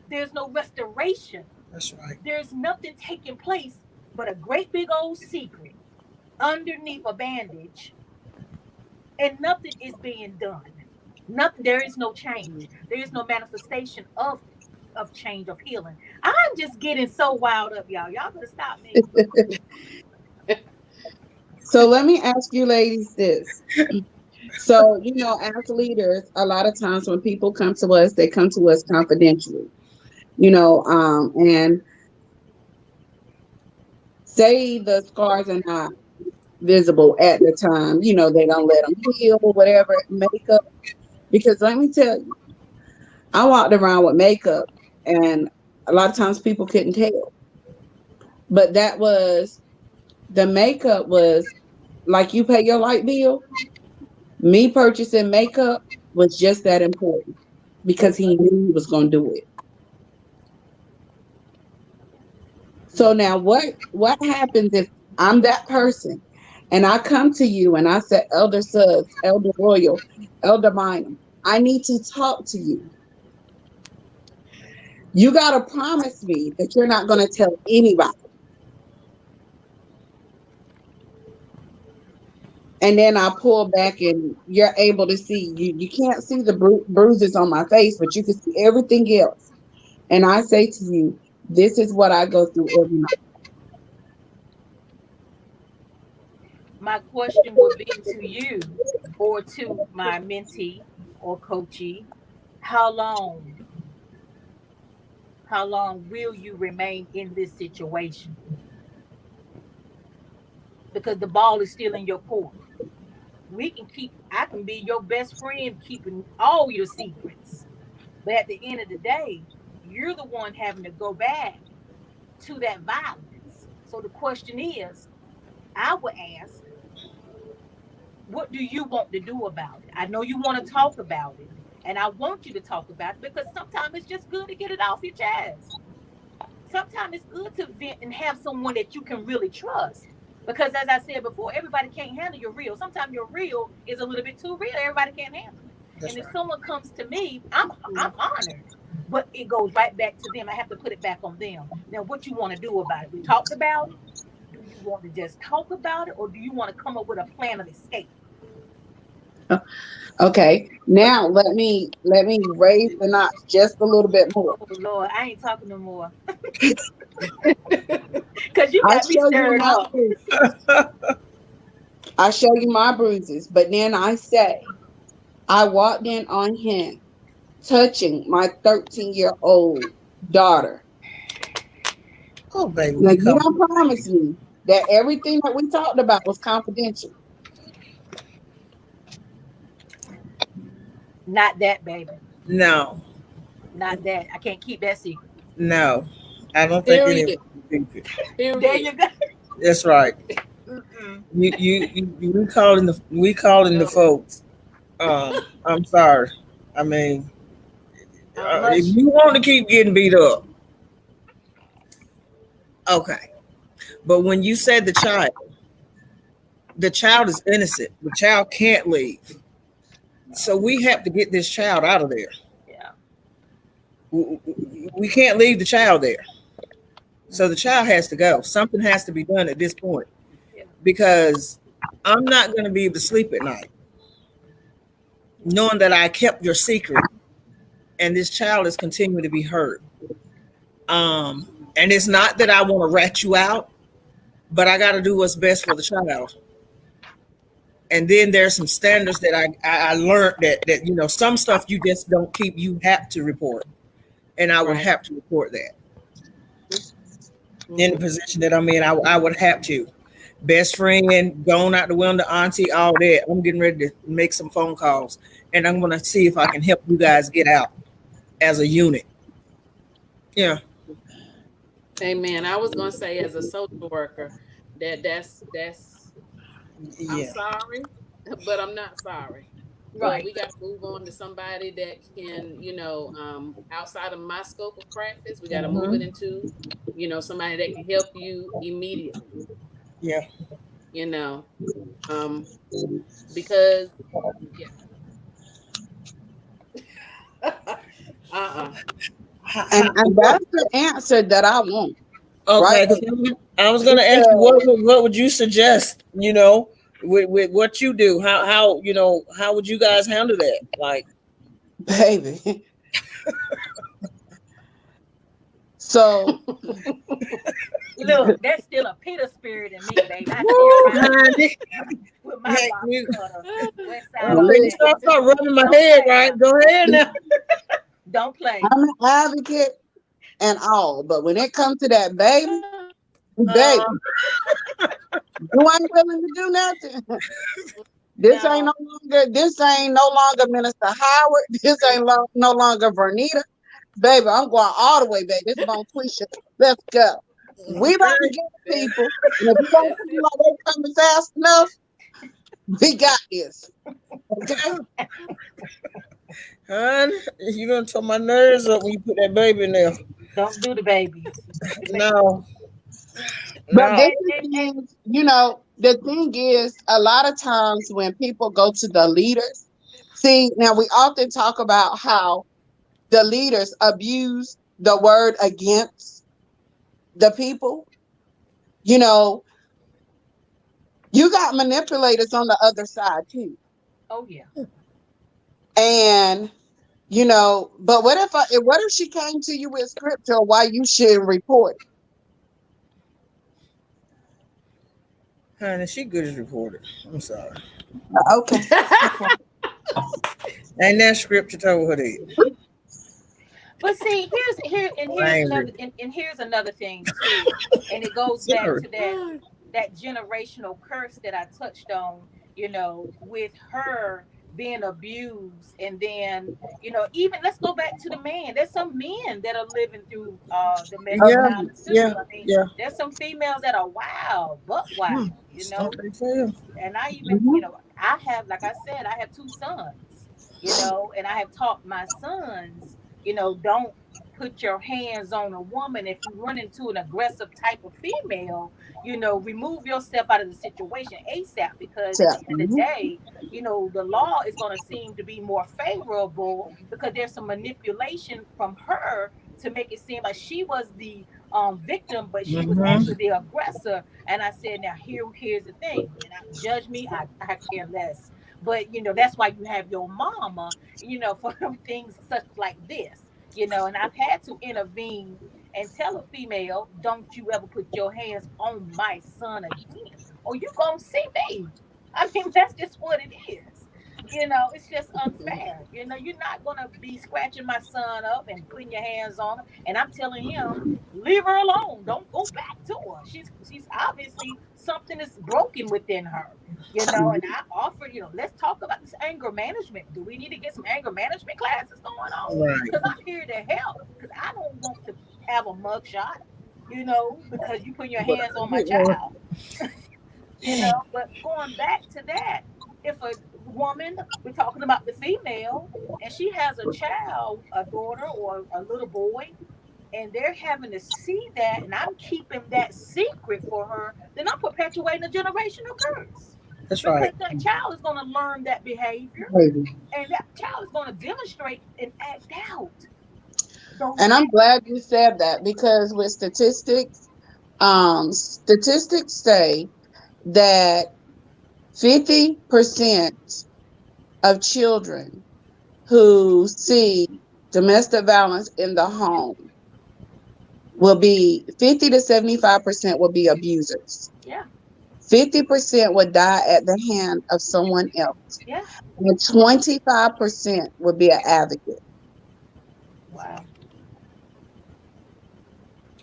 There's no restoration. That's right. There's nothing taking place but a great big old secret underneath a bandage, and nothing is being done. Nothing. There is no change. There is no manifestation of change, of healing. I'm just getting so wild up, y'all. Y'all better stop me. so let me ask you ladies this. So, as leaders, a lot of times when people come to us, they come to us confidentially, and say the scars are not visible at the time, they don't let them heal or whatever, makeup. Because let me tell you, I walked around with makeup, and a lot of times people couldn't tell. But the makeup was like you pay your light bill. Me purchasing makeup was just that important because he knew he was going to do it. So now what happens if I'm that person and I come to you and I said, Elder Suggs, Elder Royal, Elder Bynum, I need to talk to you. You got to promise me that you're not going to tell anybody. And then I pull back and you're able to see, you can't see the bruises on my face, but you can see everything else. And I say to you, this is what I go through every night. My question would be to you, or to my mentee or coachee: how long? How long will you remain in this situation? Because the ball is still in your court. I can be your best friend keeping all your secrets. But at the end of the day, you're the one having to go back to that violence. So the question is, I would ask, what do you want to do about it? I know you want to talk about it, and I want you to talk about it because sometimes it's just good to get it off your chest. Sometimes it's good to vent and have someone that you can really trust. Because as I said before, everybody can't handle your real. Sometimes your real is a little bit too real. Everybody can't handle it. That's And if right. someone comes to me, I'm honored. But it goes right back to them. I have to put it back on them. Now, what you want to do about it? We talked about it. Do you want to just talk about it, or do you want to come up with a plan of escape? Okay. Now let me raise the notch just a little bit more. Oh Lord, I ain't talking no more. Cause you I got me show you stirred my up. bruises. I show you my bruises, but then I say I walked in on him touching my 13-year-old daughter. Oh, baby, Now we you come. don't promise me that everything that we talked about was confidential. Not that, baby. No, Not that. I can't keep that secret. no. I don't think any of Period. us think it. There Period. you go. That's right. Mm-mm. We calling the No. folks. I'm sorry. I mean, If Much. you want to keep getting beat up, okay. But when you said the child is innocent. The child can't leave. So we have to get this child out of there. Yeah. We can't leave the child there. So the child has to go. Something has to be done at this point Yeah. because I'm not going to be able to sleep at night knowing that I kept your secret and this child is continuing to be hurt. And it's not that I want to rat you out, but I got to do what's best for the child. And then there's some standards that I learned that some stuff you just don't keep. You have to report, and I would Right. have to report that in the Mhm. position that I'm in. I would have to. Best friend, going out the window, auntie, all that. I'm getting ready to make some phone calls, and I'm going to see if I can help you guys get out as a unit. Yeah, Amen. I was gonna say as a social worker that's I'm yeah, sorry, but I'm not sorry. But Right. we got to move on to somebody that can, outside of my scope of practice, we got to move it hmm, into, somebody that can help you immediately, yeah. you know, um, because, yeah. uh-uh. And What? that's the answer that I want, right? Okay, because I was going to ask you Because, what would you suggest? With what you do, how would you guys handle that? Like, baby, so Look, that's still a Peter spirit in me, baby. I still woo, ride honey. with my Hey, box cutter, west side okay, all listen, day. start rubbing my Don't head, play right? now. Go ahead now. Don't play. I'm an advocate and all, but when it comes to that baby, Uh, you ain't willing to do nothing. No. This ain't no longer Minister Howard. This ain't no longer Vernita. Baby, I'm going all the way, baby. This is Twisha. Let's go. We about to okay, get the That's people. And if you don't that's feel it. like they coming fast enough, we got this. Okay? hon, you gonna turn my nerves up when you put that baby in there. Don't do the babies. No, But this no. And, is and, and things, the thing is, a lot of times when people go to the leaders, see, now we often talk about how the leaders abuse the word against the people. You know, you got manipulators on the other side too. oh yeah. And but what if she came to you with scripture why you should report Honey, she good as reported. I'm sorry. it? Okay. Okay. And that scripture told her that. But see, I here's ain't another ready. and here's another thing too. And it goes back Sorry. to that generational curse that I touched on, with her being abused. And then, even let's go back to the man. There's some men that are living through domestic Yeah, violence too. yeah, I mean, yeah. there's some females that are wild, but Hmm. wild, Don't they tell? and I even, Mhm. I have, like I said, I have two sons, and I have taught my sons, don't put your hands on a woman if you run into an aggressive type of female, remove yourself out of the situation ASAP, because So, at the end of the mhm. day, the law is going to seem to be more favorable because there's some manipulation from her to make it seem like she was the victim, but she was actually Mm-hmm. the aggressor. And I said, now here's the thing. And judge me, I care less. But that's why you have your mama, for things such like this, and I've had to intervene and tell a female, don't you ever put your hands on my son again, or you gonna see me. I mean, that's just what it is. It's just unfair. You're not gonna be scratching my son up and putting your hands on him. And I'm telling him, leave her alone. Don't go back to her. She's obviously something is broken within her. And I offered, let's talk about this anger management. Do we need to get some anger management classes going on? Right. Because I'm here to help. Because I don't want to have a mugshot, because you put your But hands on my you know, child. But going back to that, if a woman, we're talking about the female, and she has a child, a daughter or a little boy, and they're having to see that, and I'm keeping that secret for her, then I'm perpetuating a generational curse. That's Because right. that child is going to learn that behavior, Crazy. and that child is going to demonstrate and act out those And I'm habits. glad you said that because with statistics, statistics say that 50% of children who see domestic violence in the home will be 50 to 75% will be abusers. Yeah, 50% would die at the hand of someone else. yeah. And 25% would be an advocate. Wow.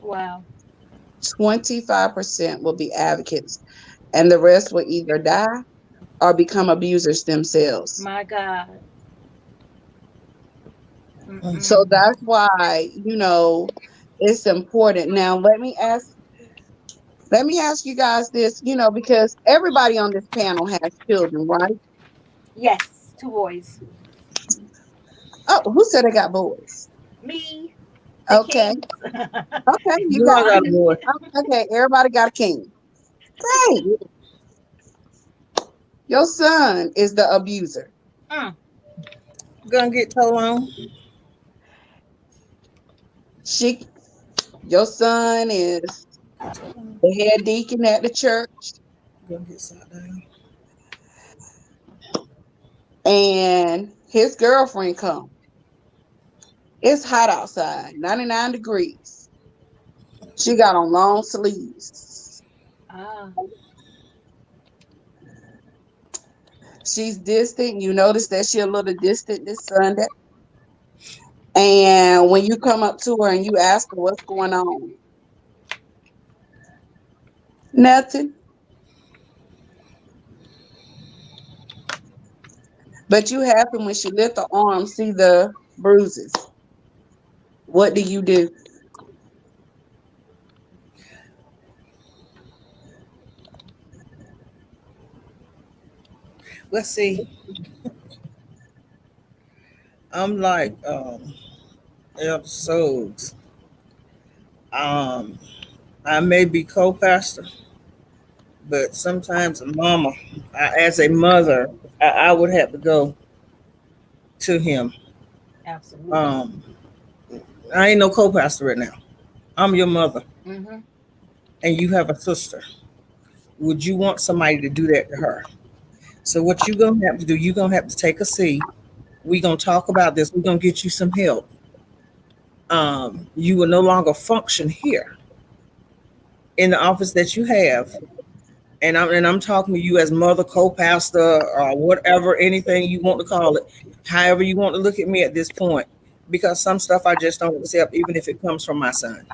Wow. 25% will be advocates. And the rest will either die or become abusers themselves. My God. So Mm-mm. that's why, it's important. Now let me ask you guys this, because everybody on this panel has children, right? Yes, two boys. Oh, who said I got boys? Me, the Okay. kings. Okay, you You got all got a king. boy. Okay, everybody got a king. Great. Your son is the abuser. Mm. Gonna get told on. She your son is Get told on. the head deacon at the church, Gonna get sat down. and his girlfriend come. It's hot outside, 99 degrees. She got on long sleeves. Ah. She's distant. You notice that she a little distant this Sunday. And when you come up to her and you ask her what's going on, nothing. But you happen when she lift her arm, see the bruises. What do you do? Let's see. I'm like Elder Souls. Um, I may be co-pastor, but sometimes a mama, as a mother, I would have to go to him. Absolutely. Um, I ain't no co-pastor right now. I'm your mother, Mm-hmm. and you have a sister. Would you want somebody to do that to her? So what you gonna have to do? You gonna have to take a seat. We gonna talk about this. We gonna get you some help. You will no longer function here in the office that you have, and I'm talking to you as mother, co-pastor, or whatever, anything you want to call it, however you want to look at me at this point, because some stuff I just don't accept, even if it comes from my son.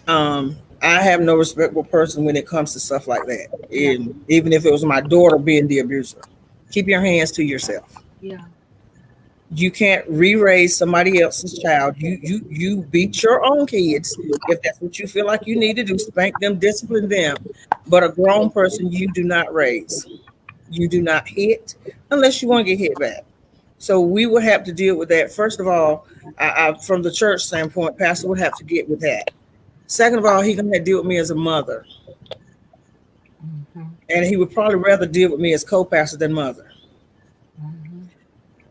I have no respectable person when it comes to stuff like that, Yeah. and even if it was my daughter being the abuser, keep your hands to yourself. Yeah. You can't re-raise somebody else's child. You beat your own kids if that's what you feel like you need to do. Spank them, discipline them. But a grown person, you do not raise. You do not hit unless you want to get hit back. So we would have to deal with that. First of all, from the church standpoint, pastor would have to get with that. Second of all, he's gonna have to deal with me as a mother, Mm-hmm. and he would probably rather deal with me as co-pastor than mother, Mm-hmm.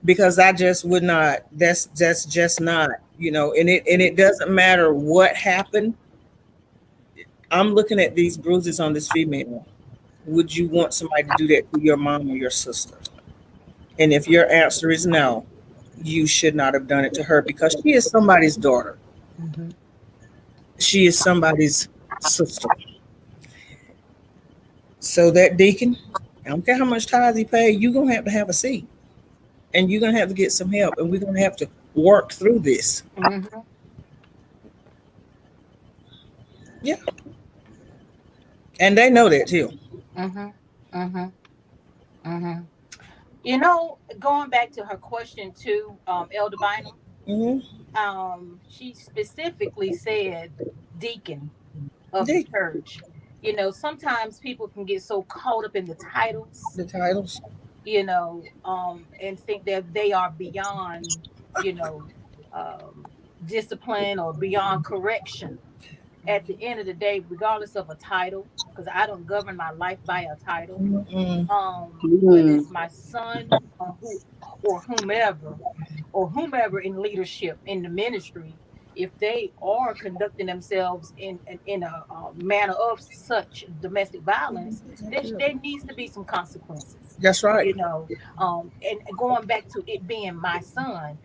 because I just would not. That's just not, and it doesn't matter what happened. I'm looking at these bruises on this female. Would you want somebody to do that to your mom or your sister? And if your answer is no, you should not have done it to her, because she is somebody's daughter. Mm-hmm. She is somebody's sister. So that deacon, I don't care how much tithes he paid, you're gonna have a seat, and you're gonna have to get some help, and we're gonna have to work through this. Mm-hmm. Yeah, and they know that too. Mm-hmm. Mm-hmm. Mm-hmm. You know, going back to her question too, Elder Bynum, Mm-hmm. she specifically said deacon of the They, church. Sometimes people can get so caught up in the titles, The titles. and think that they are beyond, you know, um, discipline or beyond correction. At the end of the day, regardless of a title, because I don't govern my life by a title, Mm-mm. whether Mm. it's my son or whomever in leadership in the ministry, if they are conducting themselves in a manner of such domestic violence, there needs to be some consequences. That's right. And going back to it being my son,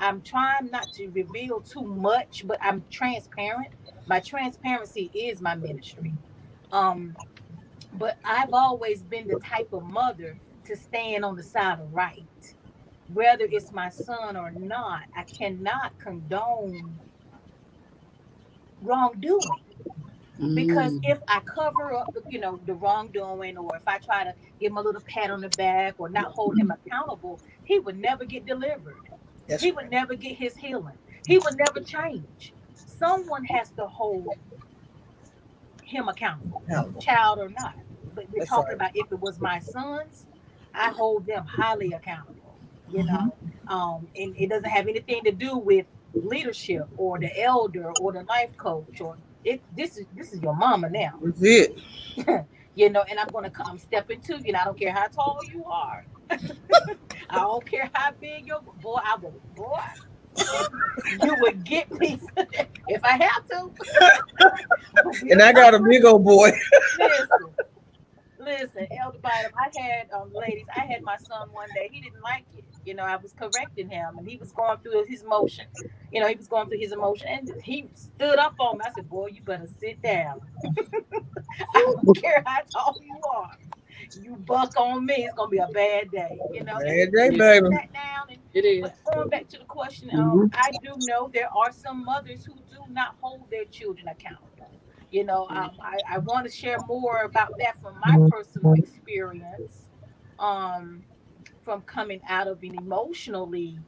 I'm trying not to reveal too much, but I'm transparent. My transparency is my ministry. Um, but I've always been the type of mother to stand on the side of right. Whether it's my son or not, I cannot condone wrongdoing. Because Mm. if I cover up the wrongdoing, or if I try to give him a little pat on the back or not hold him accountable, he would never get delivered. That's He would right. never get his healing. He would never change. Someone has to hold him accountable, Accountable. child or not. But we're That's talking right. about if it was my sons, I hold them highly accountable, you Mm-hmm. know. And it doesn't have anything to do with leadership or the elder or the life coach or it. This is your mama now, That's it. and I'm stepping to you, and I don't care how tall you are. I don't care how big your boy. I will, boy. You would get me if I have to. I'm gonna be a And I got a covering. big old boy. Listen, listen, Elder Bynum. I had ladies. I had my son one day. He didn't like it. I was correcting him, and he was going through his emotion. He was going through his emotion, and he stood up on me. I said, "Boy, you better sit down. I don't care how tall you are. You buck on me, it's gonna be a bad day." And Bad day, he Yeah, baby. sat down. And it is. but going back to the question, Mhm. I do know there are some mothers who do not hold their children accountable. I want to share more about that from my personal experience, um, from coming out of an emotionally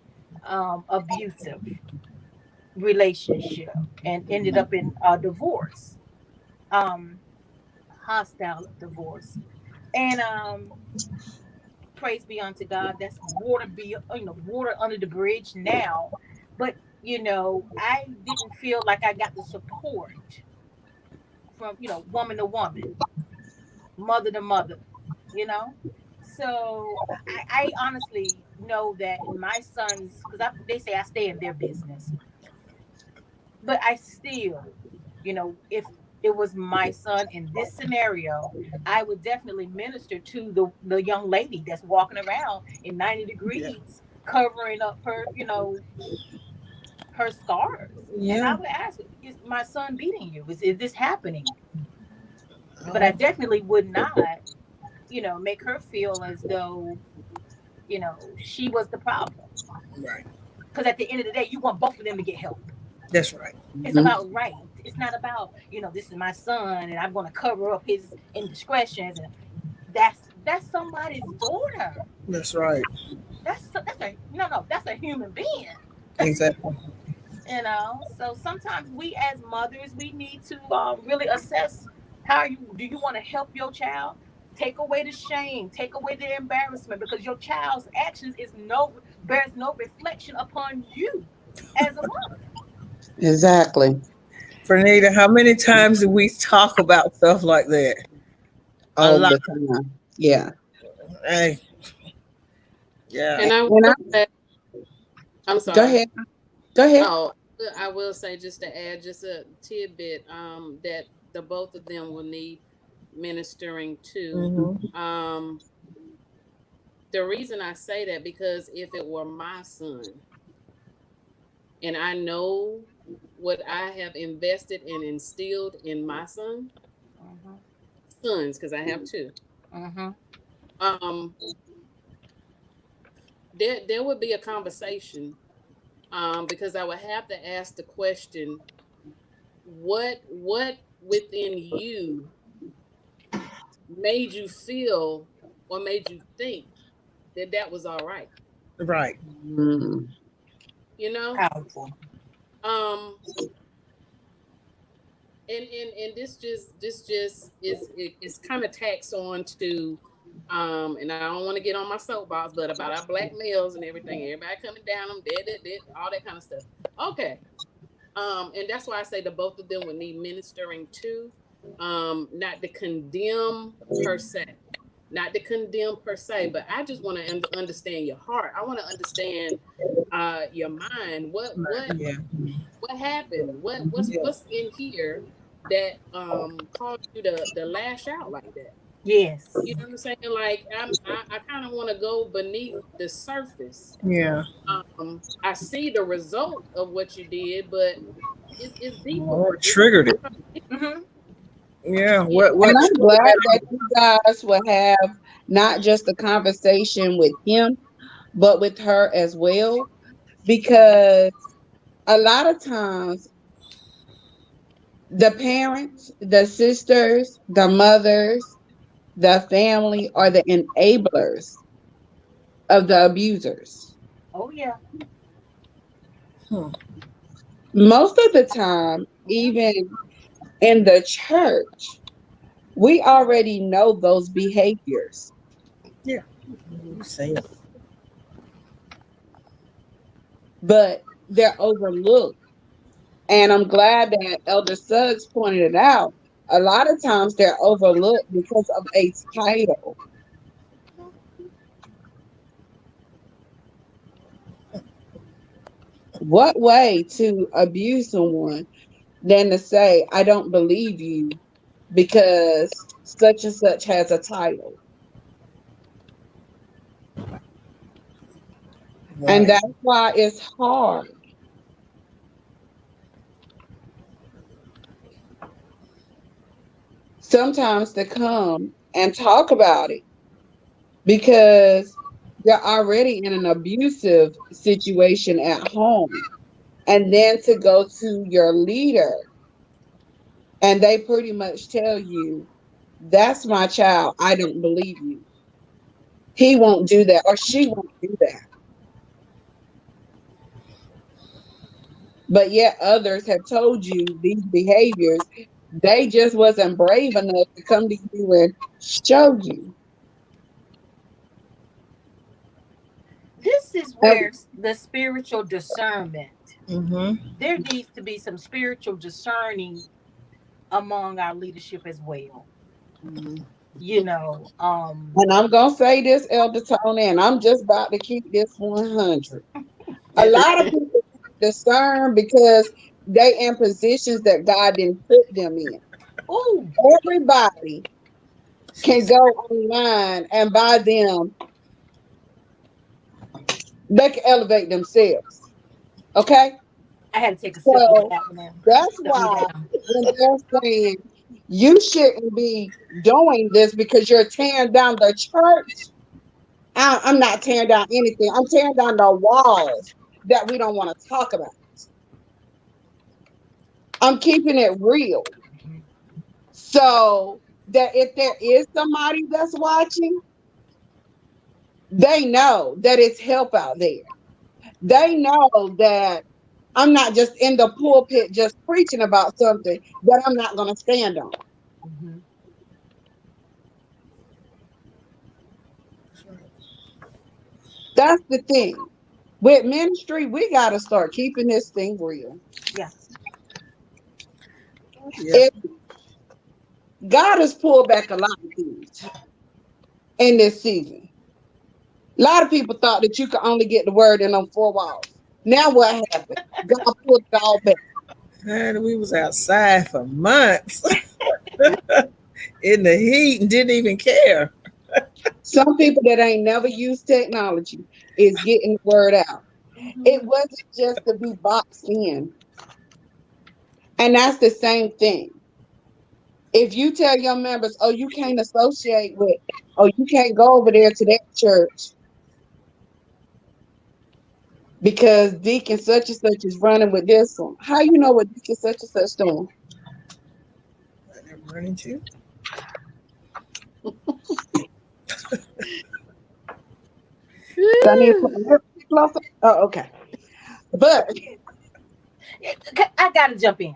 abusive relationship and ended up in a divorce, um, hostile divorce. And praise be unto God, that's water under the bridge now. But I didn't feel like I got the support from woman to woman, mother to mother, you know. So I honestly know that in my sons, because they say I stay in their business, but I still, if it was my son in this scenario, I would definitely minister to the young lady that's walking around in 90 Yeah. degrees, covering up her scars. And I Yeah. would ask, is my son beating you? Is this happening? But I Oh, definitely would not, make her feel as though, she was the problem. right. Because at the end of the day, you want both of them to get help. That's right. It's Mhm. about right. It's not about, this is my son and I'm going to cover up his indiscretions. And that's somebody's daughter. That's right. That's a no, no, that's a human being. Exactly. So sometimes we as mothers, we need to really assess how you do you want to help your child. Take away the shame, take away the embarrassment, because your child's actions bears no reflection upon you as a mother. Exactly. Fernita, how many times do we talk about stuff like that? A All lot. the time. Yeah. Hey, yeah. And I And I will say, I'm go sorry. ahead. Go ahead. Oh, I will say, just to add just a tidbit, that the both of them will need ministering to. Mm-hmm. Um, the reason I say that, because if it were my son, and I know what I have invested and instilled in my Mm-hmm. sons, because I have two, Mm-hmm. um, there would be a conversation, because I would have to ask the question, what within you made you feel or made you think that that was all right, Right. you know? Powerful. Um, and this just it's kind of taxed on to and I don't want to get on my soapbox, but about our black males and everything, everybody coming down them, dead, all that kind of stuff. Okay. And that's why I say the both of them would need ministering to, not to condemn per se, not to condemn per se, but I just want to understand your heart. I want to understand your mind. Yeah. What happened? Yeah. What's in here that caused you to lash out like that? Yes. You know what I'm saying? Like I kind of want to go beneath the surface. Yeah. I see the result of what you did, but it's deeper. What triggered it? Mm-hmm. Yeah. Yeah. What And I'm triggered glad that that? you guys will have not just a conversation with him, but with her as well. Because a lot of times the parents, the sisters, the mothers, the family are the enablers of the abusers. Oh yeah. Hmm. Most of the time, Yeah. even in the church, we already know those behaviors, Yeah. Mm-hmm. You say it. but they're overlooked. And I'm glad that Elder Suggs pointed it out. A lot of times they're overlooked because of a title. What way to abuse someone than to say, I don't believe you because such and such has a title? And Right. that's why it's hard sometimes to come and talk about it because you're already in an abusive situation at home. And then to go to your leader and they pretty much tell you, that's my child. I don't believe you. He won't do that or she won't do that. But yet others have told you these behaviors. They just wasn't brave enough to come to you and show you. This is And where the spiritual discernment. Mm-hmm. There needs to be some spiritual discerning among our leadership as well. Mm-hmm. You know, I'm gonna say this, Elder Tony, and I'm just about to keep this 100. A yes, lot of ma'am. people discern because they in positions that God didn't put them in. Oh, Everybody can She's go online and buy them. They can elevate themselves. Okay, I had to take a sip of so that one now. that's Shut me why down. when they're saying you shouldn't be doing this because you're tearing down the church, I'm not tearing down anything. I'm tearing down the walls that we don't want to talk about. I'm keeping it real. Mhm. So that if there is somebody that's watching, they know that it's help out there. They know that I'm not just in the pulpit just preaching about something that I'm not going to stand on. Mhm. That's the thing. With ministry, we got to start keeping this thing real. Yeah. yeah. If God has pulled back a lot of things in this season. A lot of people thought that you could only get the word in on four walls. Now what happened? God pulled it all back. And we was outside for months in the heat and didn't even care. Some people that ain't never used technology is getting the word out. Mhm. It wasn't just to be boxed in. And that's the same thing. If you tell your members, oh, you can't associate with, oh, you can't go over there to that church because Deacon such and such is running with this one. How you know what Deacon such and such doing? Let them run into you. Do I need to put my lips closer? Oh, okay. But I got to jump in.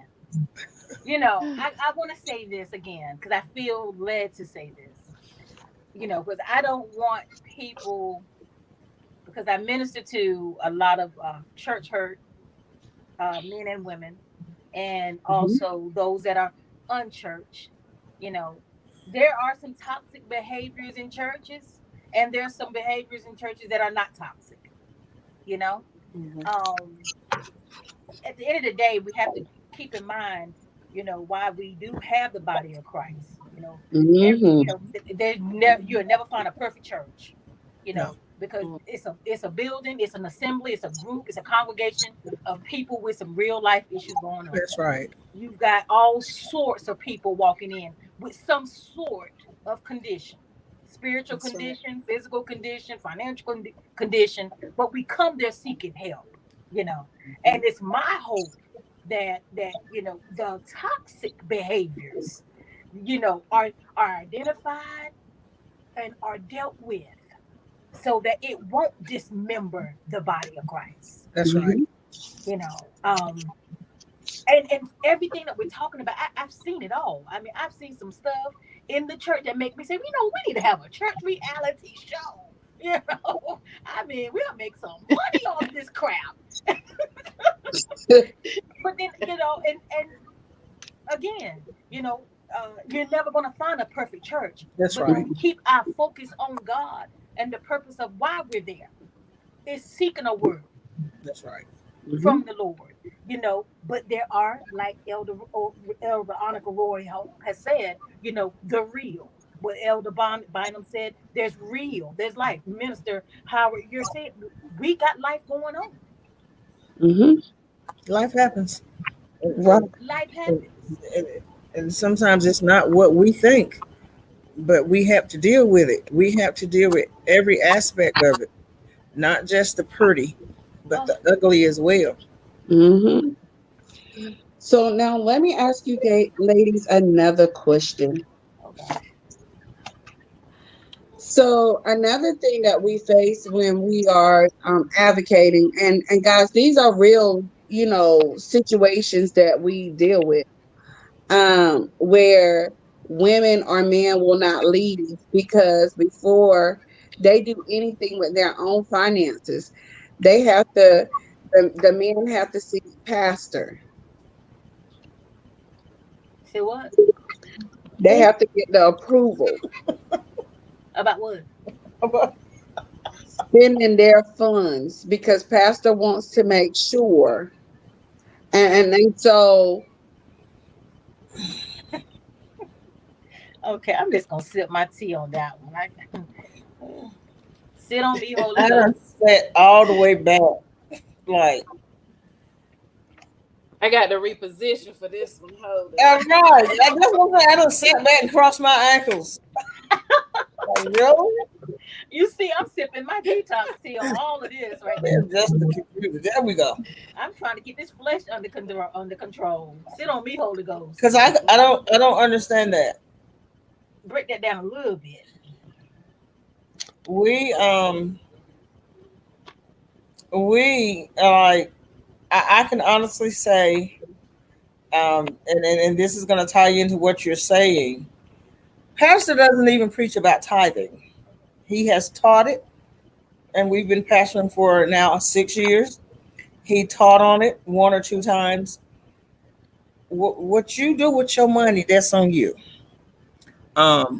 I want to say this again because I feel led to say this. Because I don't want people, because I minister to a lot of church hurt men and women, and Mhm. also those that are unchurched. You know, there are some toxic behaviors in churches, and there's some behaviors in churches that are not toxic. You know, Mhm. um, at the end of the day, we have to keep in mind, why we do have the body of Christ. Mhm. You'll never find a perfect church, No, because it's a building, it's an assembly, it's a group, it's a congregation of people with some real life issues going on. that's right. You've got all sorts of people walking in with some sort of condition, spiritual That's right. condition, physical condition, financial condition, but we come there seeking help, you know. And it's my hope that the toxic behaviors, are identified and are dealt with so that it won't dismember the body of Christ, That's right. Mhm. you know. And everything that we're talking about, I've seen it all. I mean, I've seen some stuff in the church that make me say, we need to have a church reality show. I mean, we'll make some money off this crap. But then, and again, you're never going to find a perfect church. That's But if right. we keep our focus on God and the purpose of why we're there, is seeking a word That's right. Mhm. from the Lord, But there are, like Elder Annika Roy has said, the real. What Elder Bynum said, there's life. Minister Howard, you're saying we got life going on. Mhm. Life happens. Right. Life And, happens. and, and sometimes it's not what we think, but we have to deal with it. We have to deal with every aspect of it, not just the pretty, but Oh, the ugly as well. Mhm. So now let me ask you, ladies, another question. oh gosh. So another thing that we face when we are advocating, and guys, these are real, situations that we deal with, where women or men will not leave because before they do anything with their own finances, they have to, the men have to see pastor. Say what? They have to get the approval, About what? spending their funds because pastor wants to make sure. And so, Okay, I'm just gonna sip my tea on that one. Sit on me, Holy I Ghost. done sat all the way back, like, I got to reposition for this one. Hold it. all right. That's one thing. I done sat back and crossed my ankles. Like, really? You see, I'm sipping my detox tea on all of this right Man, here. just the computer. There we go. I'm trying to get this flesh under control. Under control. Sit on me, Holy Ghost. Because I don't understand that. Break that down a little bit. We like I can honestly say, and this is going to tie into what you're saying. Pastor doesn't even preach about tithing. He has taught it, and we've been pastoring for now 6 years. He taught on it one or two times. What you do with your money, that's on you.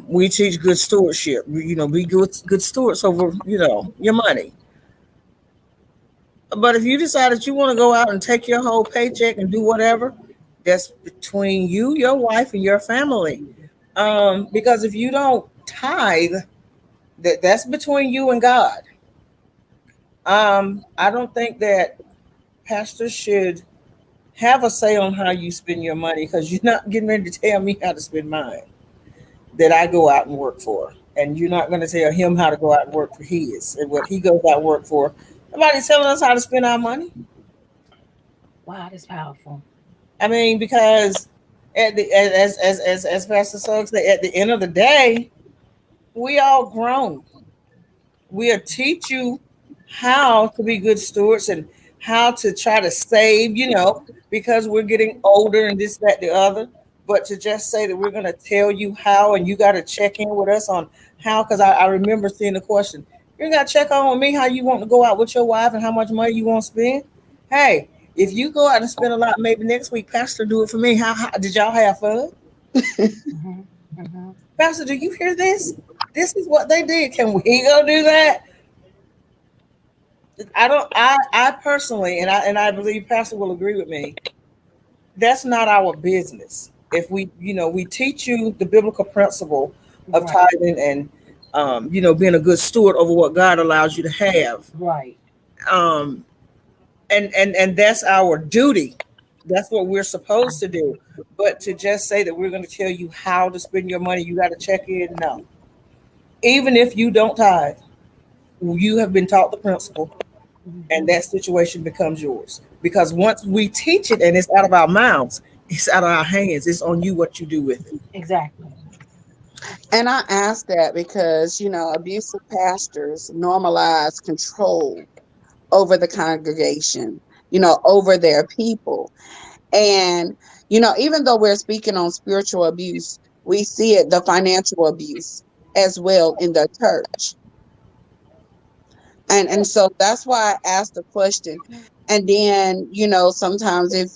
We teach good stewardship. Be good stewards over your money. But if you decide that you want to go out and take your whole paycheck and do whatever, that's between you, your wife, and your family. Because if you don't tithe, that's between you and God. I don't think that pastors should have a say on how you spend your money because you're not getting ready to tell me how to spend mine that I go out and work for. And you're not going to tell him how to go out and work for his and what he goes out and work for. Nobody's telling us how to spend our money. Wow, that's powerful. I mean, because at the as Pastor Suggs said, at the end of the day, we all grown. We'll teach you how to be good stewards and how to try to save, because we're getting older and this, that, the other. But to just say that we're going to tell you how and you got to check in with us on how, because I remember seeing the question, you got to check on with me how you want to go out with your wife and how much money you want to spend. Hey, if you go out and spend a lot, maybe next week, Pastor, do it for me. How did y'all have fun? Mm-hmm. Mm-hmm. Pastor, do you hear this? This is what they did. Can we go do that? I don't. I personally, and I believe Pastor will agree with me. That's not our business. If we teach you the biblical principle of Right. tithing and being a good steward over what God allows you to have, Right. um, and that's our duty. That's what we're supposed to do. But to just say that we're going to tell you how to spend your money, you got to check in. No, even if you don't tithe, you have been taught the principle, and Mm-hmm. that situation becomes yours. Because once we teach it and it's out of our mouths, it's out of our hands. It's on you what you do with it. Exactly. And I ask that because, abusive pastors normalize control over the congregation, over their people. And, even though we're speaking on spiritual abuse, we see it, the financial abuse as well in the church. And so that's why I asked the question. And then, sometimes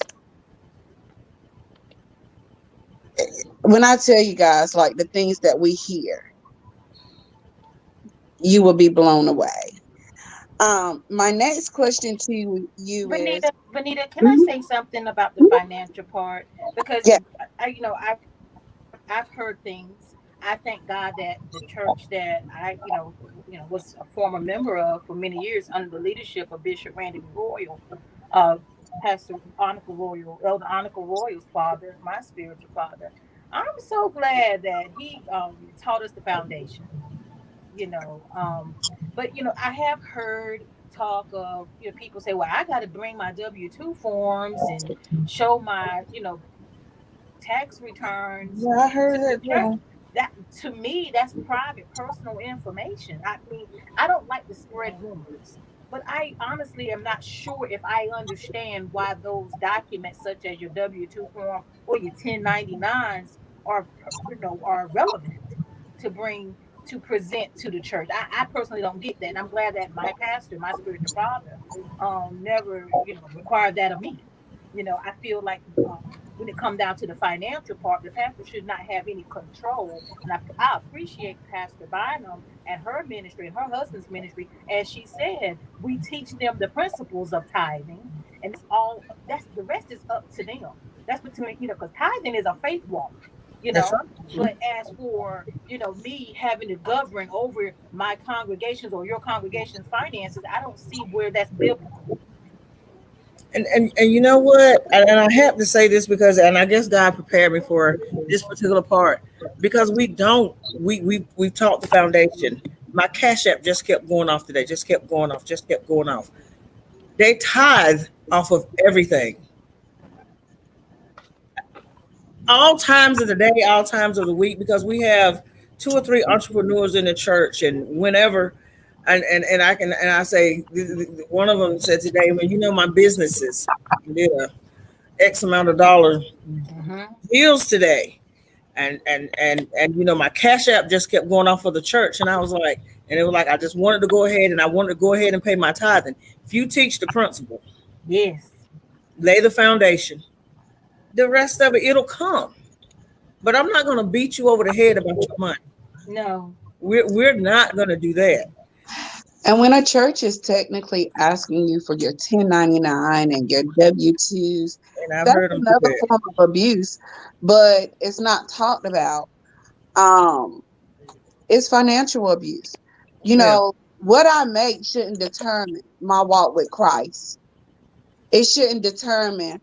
when I tell you guys like the things that we hear, you will be blown away. My next question to you is, Vanita, can I mhm, say something about the financial part? Because yeah, I've heard things. I thank God that the church that was a former member of for many years under the leadership of Bishop Randy Royal, uh, Pastor Arnica Royal, Elder Arnica Royal's father, my spiritual father. I'm so glad that he taught us the foundation. You know, but I have heard talk of people say, well, I got to bring my W-2 forms and show my tax returns Yeah, I to heard the that church. too. That, to me, that's private personal information. I mean, I don't like to spread rumors, but I honestly am not sure if I understand why those documents such as your W-2 form or your 1099s are are relevant to bring to present to the church. I personally don't get that, and I'm glad that my pastor, my spiritual father, never required that of me. I feel like when it come down to the financial part, the pastor should not have any control. And I appreciate Pastor Bynum and her ministry and her husband's ministry. As she said, we teach them the principles of tithing, and that's all. That's the rest is up to them. That's between because tithing is a faith walk. You That's know, right. but as for me having to govern over my congregations or your congregation's finances, I don't see where that's biblical. And you know what? And I have to say this because, and I guess God prepared me for this particular part because we've taught the foundation. My cash app just kept going off today, just kept going off, just kept going off. They tithe off of everything, all times of the day, all times of the week, because we have two or three entrepreneurs in the church, and whenever, and I say one of them said today, well, my businesses did a X amount of dollars Mm-hmm. deals today, and my cash app just kept going off for the church, and I was like, and it was like I just wanted to go ahead, and I wanted to go ahead and pay my tithing. If you teach the principle, Yes. lay the foundation, the rest of it it'll come. But I'm not going to beat you over the head about your money. No. We're not going to do that. and when a church is technically asking you for your 1099 and your W-2s, And I've that's heard them do another that. form of abuse, but it's not talked about. Um, it's financial abuse. Yeah, What I make shouldn't determine my walk with Christ. It shouldn't determine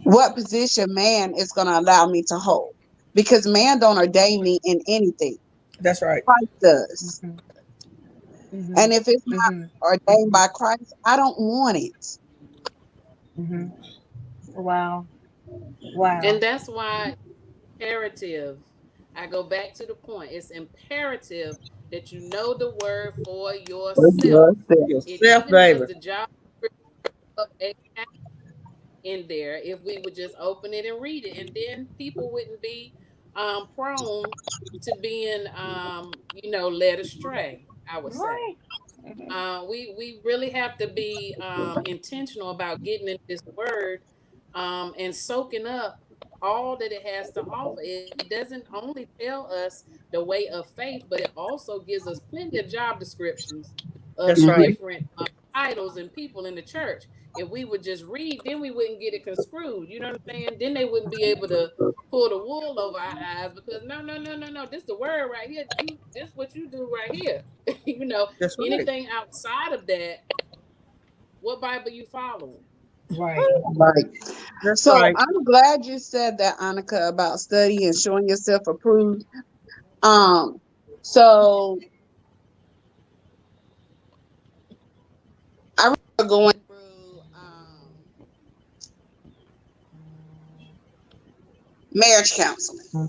what position man is going to allow me to hold because man don't ordain me in anything. that's right. Christ does. Mm-hmm. Mm-hmm. And if it's Mm-hmm. not ordained by Christ, I don't want it. Mm-hmm. Wow. And Wow. that's why imperative. I go back to the point. It's imperative that you know the word for For yourself. yourself. It Yourself, even does baby. the job of a in there if we would just open it and read it, and then people wouldn't be prone to being led astray, I would say. Right. We really have to be intentional about getting in this word and soaking up all that it has to offer. It doesn't only tell us the way of faith, but it also gives us plenty of job descriptions of That's the right. different titles and people in the church. If we would just read, then we wouldn't get it construed. You know what I'm saying? Then they wouldn't be able to pull the wool over our eyes because no. This the word right here. This what you do right here. That's right. Anything outside of that, what Bible you following? Right. Right. That's So right. I'm glad you said that, Annika, about study and showing yourself approved. Um, so I remember going through marriage counseling,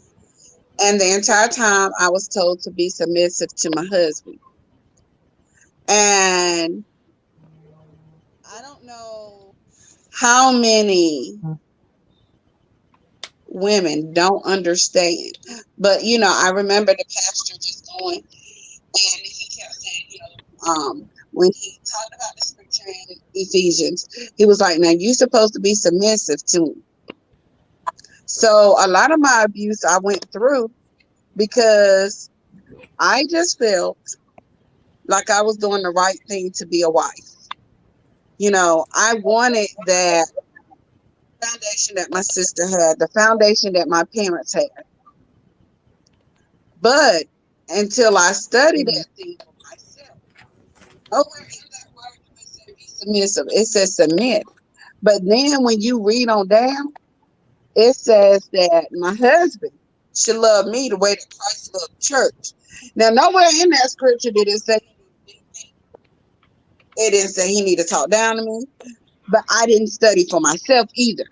and the entire time I was told to be submissive to my husband. And I don't know how many women don't understand. But I remember the pastor just going, and he kept saying, when he talked about the scripture in Ephesians, he was like, "Now you're supposed to be submissive to him." So a lot of my abuse I went through because I just felt like I was doing the right thing to be a wife. I wanted that foundation that my sister had, the foundation that my parents had. But until I studied that thing for myself, nowhere in that word do it say be submissive. It says submit. But then when you read on down, it says that my husband should love me the way that Christ loved the church. Now, nowhere in that scripture did it say he needed to beat me. It didn't say he needed to talk down to me. But I didn't study for myself either.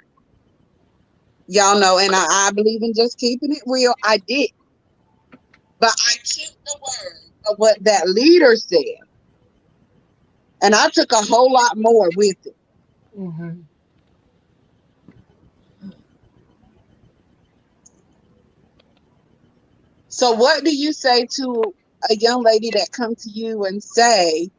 Y'all know, and I believe in just keeping it real. I did. But I took the word of what that leader said, and I took a whole lot more with it. Mm-hmm. So, what do you say to a young lady that come to you and say,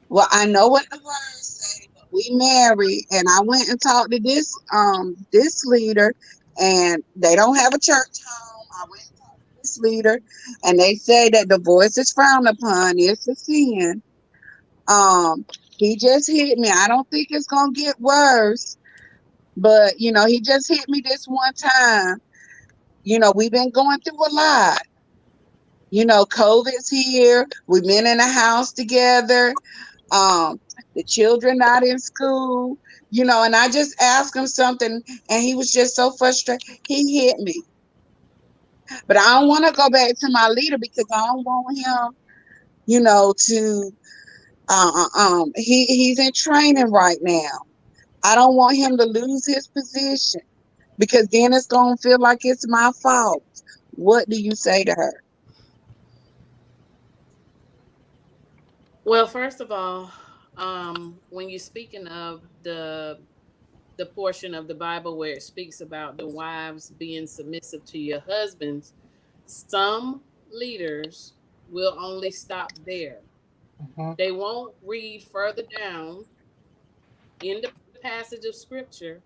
"Well, I know what the words say, but we married, and I went and talked to this leader, and they don't have a church home. I went and talked to this leader, and they say that divorce is frowned upon. It's a sin. Um, he just hit me. I don't think it's gonna get worse, but he just hit me this one time. We've been going through a lot. COVID's here. We've been in a house together. Um, the children not in school. And I just asked him something, and he was just so frustrated. He hit me, but I don't want to go back to my leader because I don't want him, to. He's in training right now. I don't want him to lose his position because then it's gonna feel like it's my fault. What do you say to her? Well, first of all, when you're speaking of the portion of the Bible where it speaks about the wives being submissive to your husbands, some leaders will only stop there. Mm-hmm. They won't read further down in the passage of scripture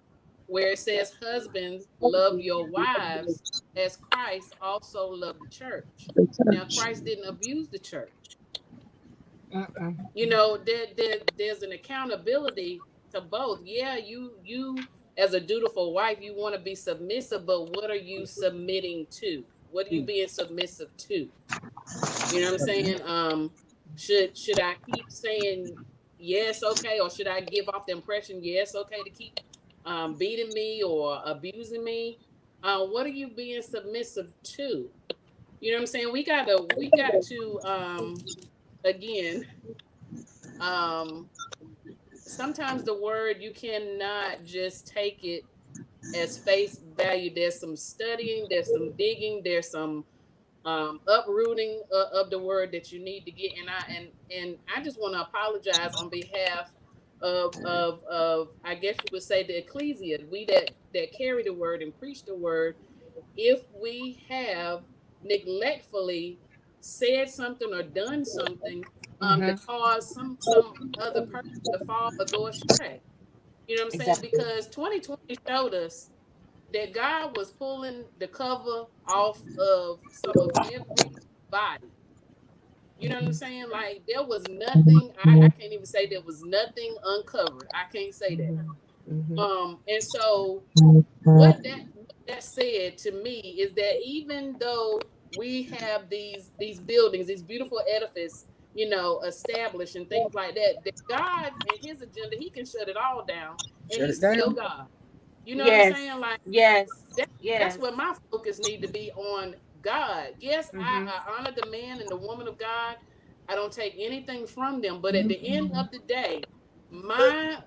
where it says, "Husbands, love your wives as Christ also loved the church." The Now, church. Christ didn't abuse the church. Mm-mm. There's an accountability to both. Yeah, you as a dutiful wife, you want to be submissive, but what are you submitting to? What are you being submissive to? You know what I'm saying? Should I keep saying yes, okay, or should I give off the impression yes, okay, to keep beating me or abusing me? What are you being submissive to? You know what I'm saying? We got to again um sometimes the word, you cannot just take it as face value. There's some studying, there's some digging, there's some uprooting of the word that you need to get. And I just want to apologize on behalf of I guess you would say the ecclesia, we that carry the word and preach the word, if we have neglectfully said something or done something to Mm-hmm. cause some other person to fall or go astray. You know what I'm saying? Exactly. Because 2020 showed us that God was pulling the cover off of some of everybody. You know what I'm saying? Like there was nothing, I can't even say there was nothing uncovered. I can't say that. Mm-hmm. Mm-hmm. And so what that said to me is that even though we have these buildings, these beautiful edifices, established and things like that, that God and his agenda, he can shut it all down and Shut he's it still down. God. You know what I'm Yes. saying? Like Yes. that's Yes. where my focus need to be on God. Yes, Mm-hmm. I honor the man and the woman of God. I don't take anything from them, but at the end of the day, my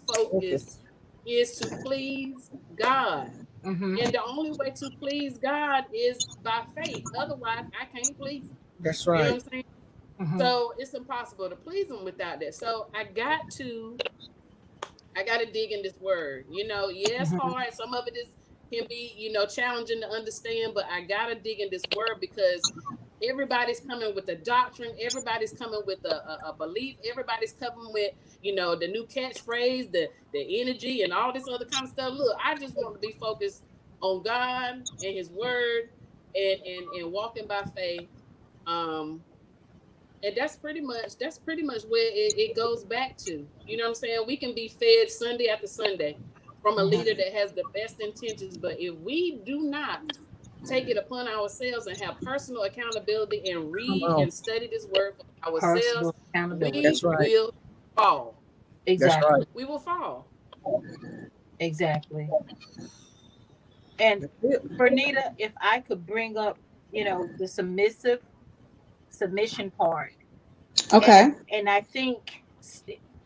focus Focus. is to please God. Mm-hmm. And the only way to please God is by faith. Otherwise, I can't please him. That's You know right. what I'm saying? Mm-hmm. So it's impossible to please him without that. So I got to dig in this word. Yes, Mm-hmm. hard. Some of it can be, challenging to understand, but I got to dig in this word because everybody's coming with a doctrine. Everybody's coming with a belief. Everybody's coming with, the new catchphrase, the energy and all this other kind of stuff. Look, I just want to be focused on God and his word and walking by faith. Um, and that's pretty much where it goes back to. You know what I'm saying? We can be fed Sunday after Sunday from a leader that has the best intentions, but if we do not take it upon ourselves and have personal accountability and Come read on. and study this word for ourselves, Personal accountability. we That's right. will fall. That's Exactly. right. We will fall. Exactly. And That's it. Bernita, if I could bring up, the submission part, Okay. and I think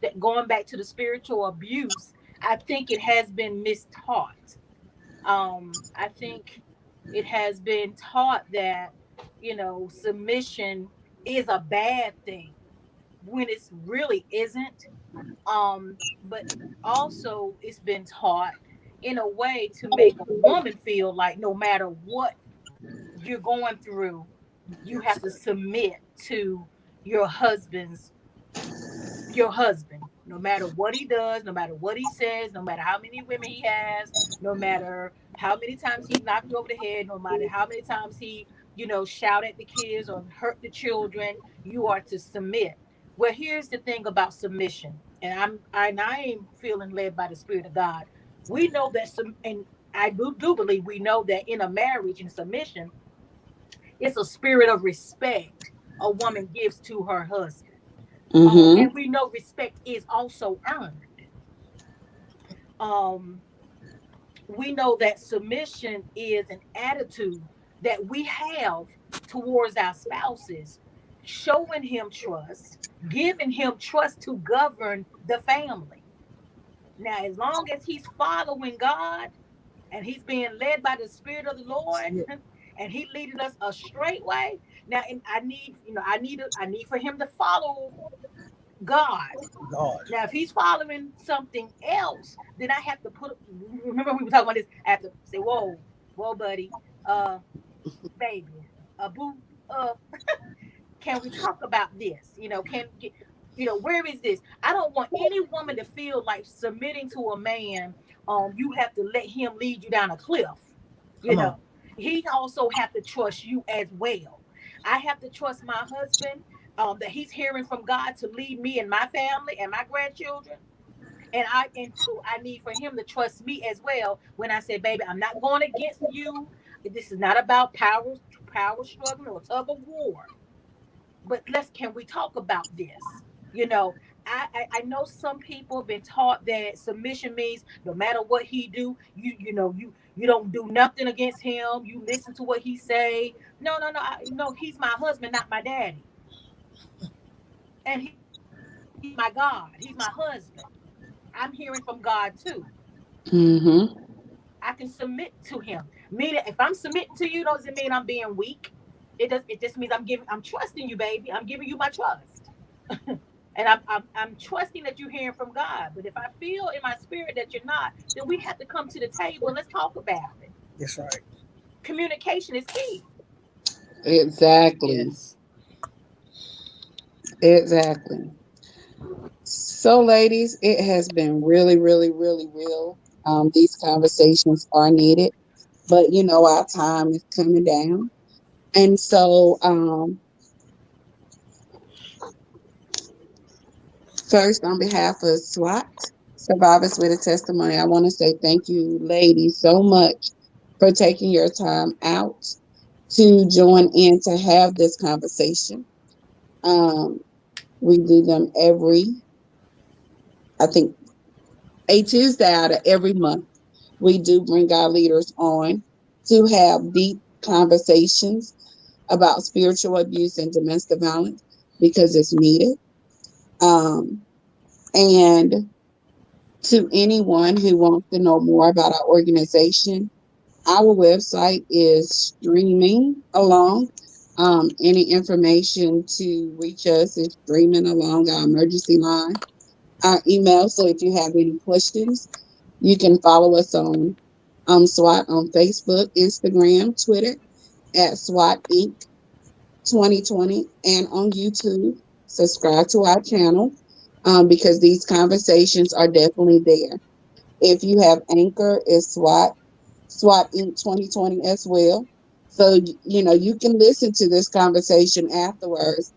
that going back to the spiritual abuse, I think it has been mistaught. I think it has been taught that, submission is a bad thing when it's really isn't. But also it's been taught in a way to make a woman feel like no matter what you're going through, you have to submit to your husband's your husband, no matter what he does, no matter what he says, no matter how many women he has, no matter how many times he knocked you over the head, no matter how many times he, shout at the kids or hurt the children, you are to submit. Well, here's the thing about submission, and I am feeling led by the Spirit of God. We know that some, and I do believe we know that in a marriage and submission, it's a spirit of respect a woman gives to her husband. And Mm-hmm. we know respect is also earned. Um, we know that submission is an attitude that we have towards our spouses, showing him trust, giving him trust to govern the family. Now, as long as he's following God and he's being led by the Spirit of the That's Lord, it. and he leading us a straight way. Now, and I need for him to follow God. God. Now, if he's following something else, then I have to put. Remember, we were talking about this. I have to say, "Whoa, whoa, buddy, uh, baby, boo, uh, can we talk about this? Where is this? I don't want any woman to feel like submitting to a man. You have to let him lead you down a cliff. You Come on. know, he also have to trust you as well. I have to trust my husband. That he's hearing from God to lead me and my family and my grandchildren. And two, I need for him to trust me as well when I say, baby, I'm not going against you. This is not about power struggle or tug of war. But can we talk about this? You know, I know some people have been taught that submission means no matter what he do, you don't do nothing against him. You listen to what he say. No, no, no, no. He's my husband, not my daddy, and he's my God. He's my husband. I'm hearing from God too. Mm-hmm. I can submit to him. Meaning, if I'm submitting to you, doesn't mean I'm being weak. It does. It just means I'm trusting you, baby. I'm giving you my trust. And I'm trusting that you're hearing from God. But if I feel in my spirit that you're not, then we have to come to the table and let's talk about it. That's right. Communication is key. Exactly. Yes. Exactly. So, ladies, it has been really, really, really real. These conversations are needed, but our time is coming down. And so, first, on behalf of SWAT, Survivors with a Testimony, I want to say thank you, ladies, so much for taking your time out to join in to have this conversation. Um, we do them I think, a Tuesday out of every month. We do bring our leaders on to have deep conversations about spiritual abuse and domestic violence because it's needed. Um, and to anyone who wants to know more about our organization, our website is streaming along. Any information to reach us is streaming along our emergency line, our email. So if you have any questions, you can follow us on SWAT on Facebook, Instagram, Twitter at SWAT Inc. 2020 and on YouTube. Subscribe to our channel because these conversations are definitely there. If you have Anchor, it's SWAT Inc. 2020 as well. So, you can listen to this conversation afterwards.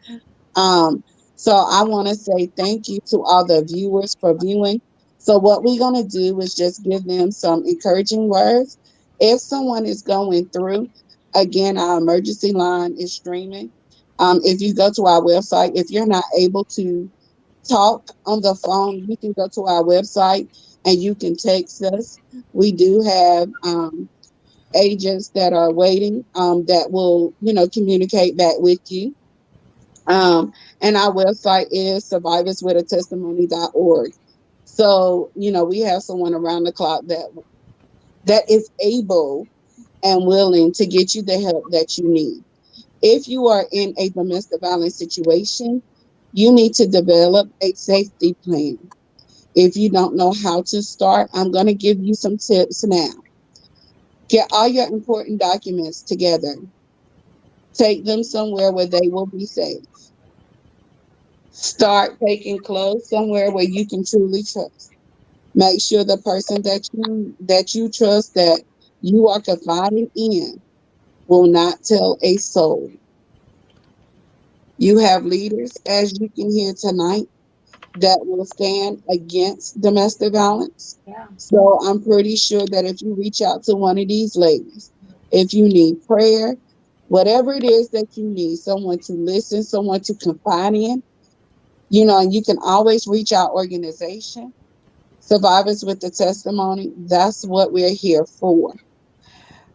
Um, so I want to say thank you to all the viewers for viewing. So what we're going to do is just give them some encouraging words. If someone is going through, again, our emergency line is streaming. If you go to our website, if you're not able to talk on the phone, you can go to our website and you can text us. We do have agents that are waiting that will, communicate back with you. And our website is survivorswithatestimony.org. So, we have someone around the clock that is able and willing to get you the help that you need. If you are in a domestic violence situation, you need to develop a safety plan. If you don't know how to start, I'm going to give you some tips now. Get all your important documents together. Take them somewhere where they will be safe. Start taking clothes somewhere where you can truly trust. Make sure the person that you trust that you are confiding in will not tell a soul. You have leaders, as you can hear tonight, that will stand against domestic violence. Yeah. So I'm pretty sure that if you reach out to one of these ladies, if you need prayer, whatever it is that you need, someone to listen, someone to confide in, and you can always reach our organization, Survivors with the Testimony. That's what we're here for.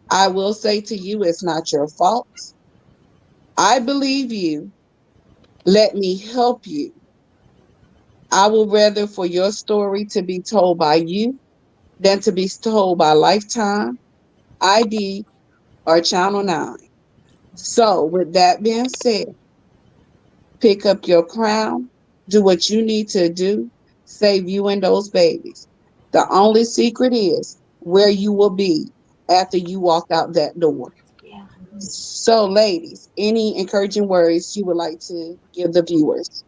I will say to you, it's not your fault. I believe you. Let me help you. I would rather for your story to be told by you than to be told by Lifetime, ID, or Channel 9. So, with that being said, pick up your crown, do what you need to do, save you and those babies. The only secret is where you will be after you walk out that door. Yeah. So, ladies, any encouraging words you would like to give the viewers?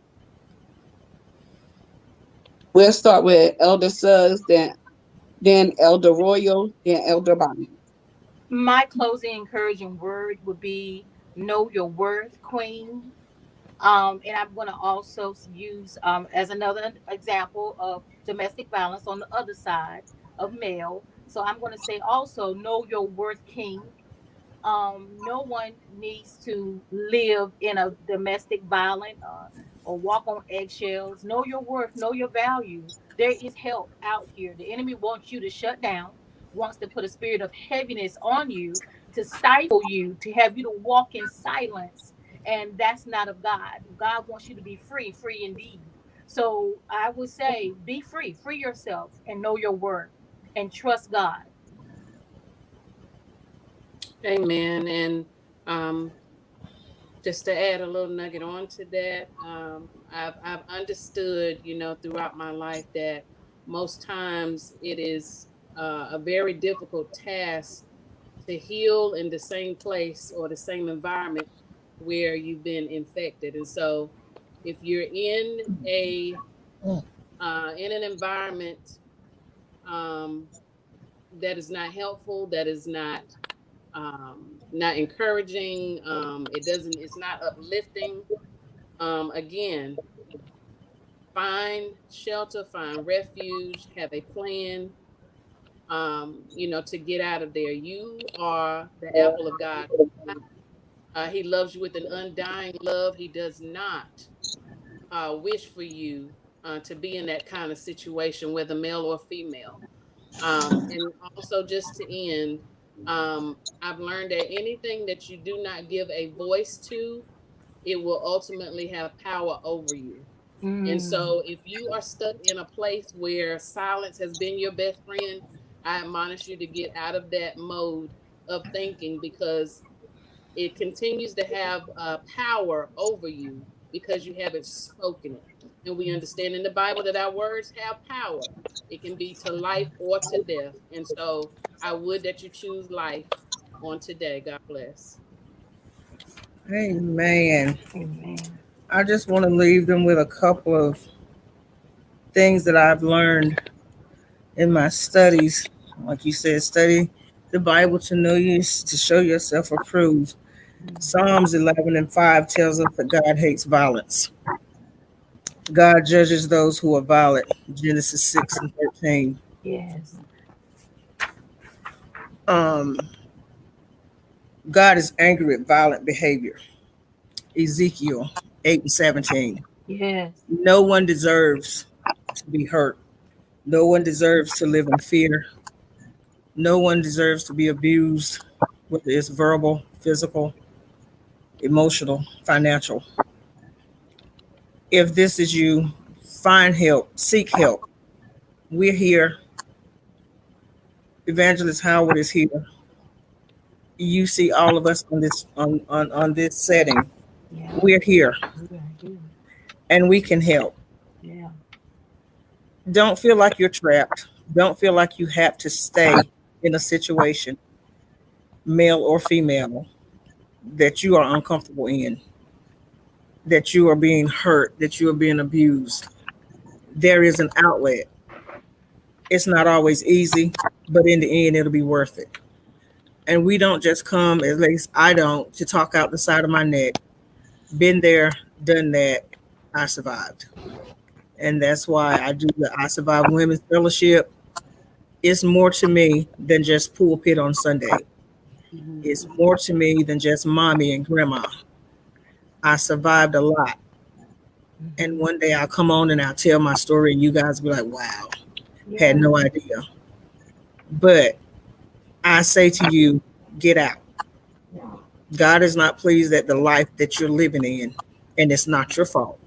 We'll start with Elder Suggs, then Elder Royal, then Elder Bonnie. My closing encouraging word would be know your worth, Queen. And I'm going to also use as another example of domestic violence on the other side of male. So I'm going to say also know your worth, King. No one needs to live in a domestic violent or walk on eggshells. Know your worth, know your value. There is help out here. The enemy wants you to shut down, wants to put a spirit of heaviness on you, to stifle you, to have you to walk in silence. And that's not of God. God wants you to be free, free indeed. So I would say be free, free yourself, and know your worth and trust God. Amen. And um, just to add a little nugget on to that, I've understood, throughout my life that most times it is a very difficult task to heal in the same place or the same environment where you've been infected. And so, if you're in an environment um, that is not helpful, that is not encouraging, it's not uplifting. Again, find shelter, find refuge, have a plan, to get out of there. You are the apple of God's eye. He loves you with an undying love. He does not wish for you to be in that kind of situation, whether male or female. And also, just to end, I've learned that anything that you do not give a voice to, it will ultimately have power over you. And Mm. so, if you are stuck in a place where silence has been your best friend, I admonish you to get out of that mode of thinking, because it continues to have power over you because you haven't spoken it. And we understand in the Bible that our words have power. It can be to life or to death. And so I would that you choose life on today. God bless. Amen. Amen. I just want to leave them with a couple of things that I've learned in my studies. Like you said, study the Bible to know you, to show yourself approved. Psalms 11:5 tells us that God hates violence. God judges those who are violent. Genesis 6:13. Yes. Um, God is angry at violent behavior. Ezekiel 8:17. Yes. No one deserves to be hurt. No one deserves to live in fear. No one deserves to be abused, whether it's verbal, physical, emotional, financial. If this is you, find help, seek help. We're here. Evangelist Howard is here. You see all of us on this setting. Yeah. We're here We are here. and we can help. Yeah. Don't feel like you're trapped. Don't feel like you have to stay in a situation, male or female, that you are uncomfortable in, that you are being hurt, that you are being abused. There is an outlet. It's not always easy, but in the end, it'll be worth it. And we don't just come, at least I don't, to talk out the side of my neck. Been there, done that. I survived. And that's why I do the I Survive Women's Fellowship. It's more to me than just pulpit on Sunday. It's Mhm. more to me than just mommy and grandma. I survived a lot. And Mhm. one day I'll come on and I'll tell my story, and you guys will be like, wow, had Yeah. no idea. But I say to you, get out. God is not pleased at the life that you're living in, and it's not your fault.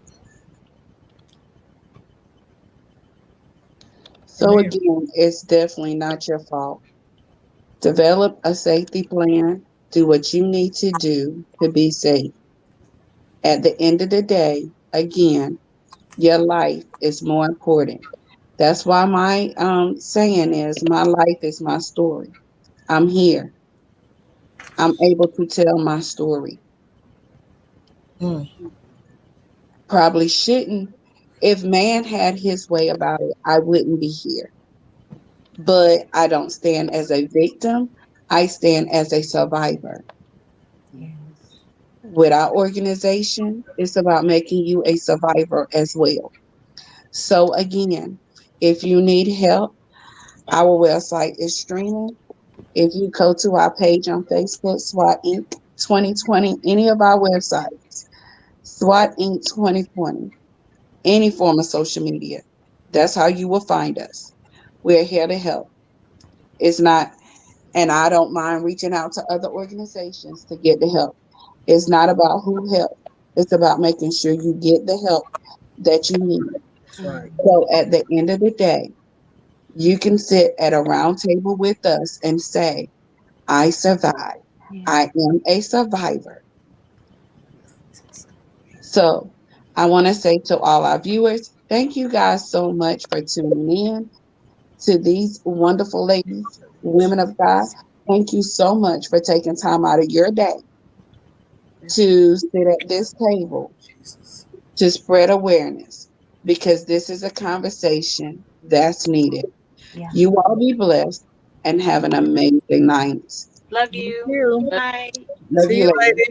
So Amen. again, it's definitely not your fault. Develop a safety plan. Do what you need to do to be safe. At the end of the day, again, your life is more important. That's why my saying is, my life is my story. I'm here. I'm able to tell my story. Mm, Probably shouldn't. If man had his way about it, I wouldn't be here. But I don't stand as a victim. I stand as a survivor. Yes. With our organization, it's about making you a survivor as well. So again, if you need help, our website is streaming. If you go to our page on Facebook, SWAT Inc. 2020, any of our websites, SWAT Inc. 2020, any form of social media, that's how you will find us. We're here to help. It's not, and I don't mind reaching out to other organizations to get the help. It's not about who help. It's about making sure you get the help that you need. that's right. Mhm. So at the end of the day, you can sit at a round table with us and say, I survived. Yeah. I am a survivor. So I want to say to all our viewers, thank you guys so much for tuning in to these wonderful ladies, women of God. Thank you so much for taking time out of your day to sit at this table Jesus. to spread awareness because this is a conversation that's needed. Yeah. You all be blessed and have an amazing night. Love Thank you. you. Bye. Love See you, you ladies. later.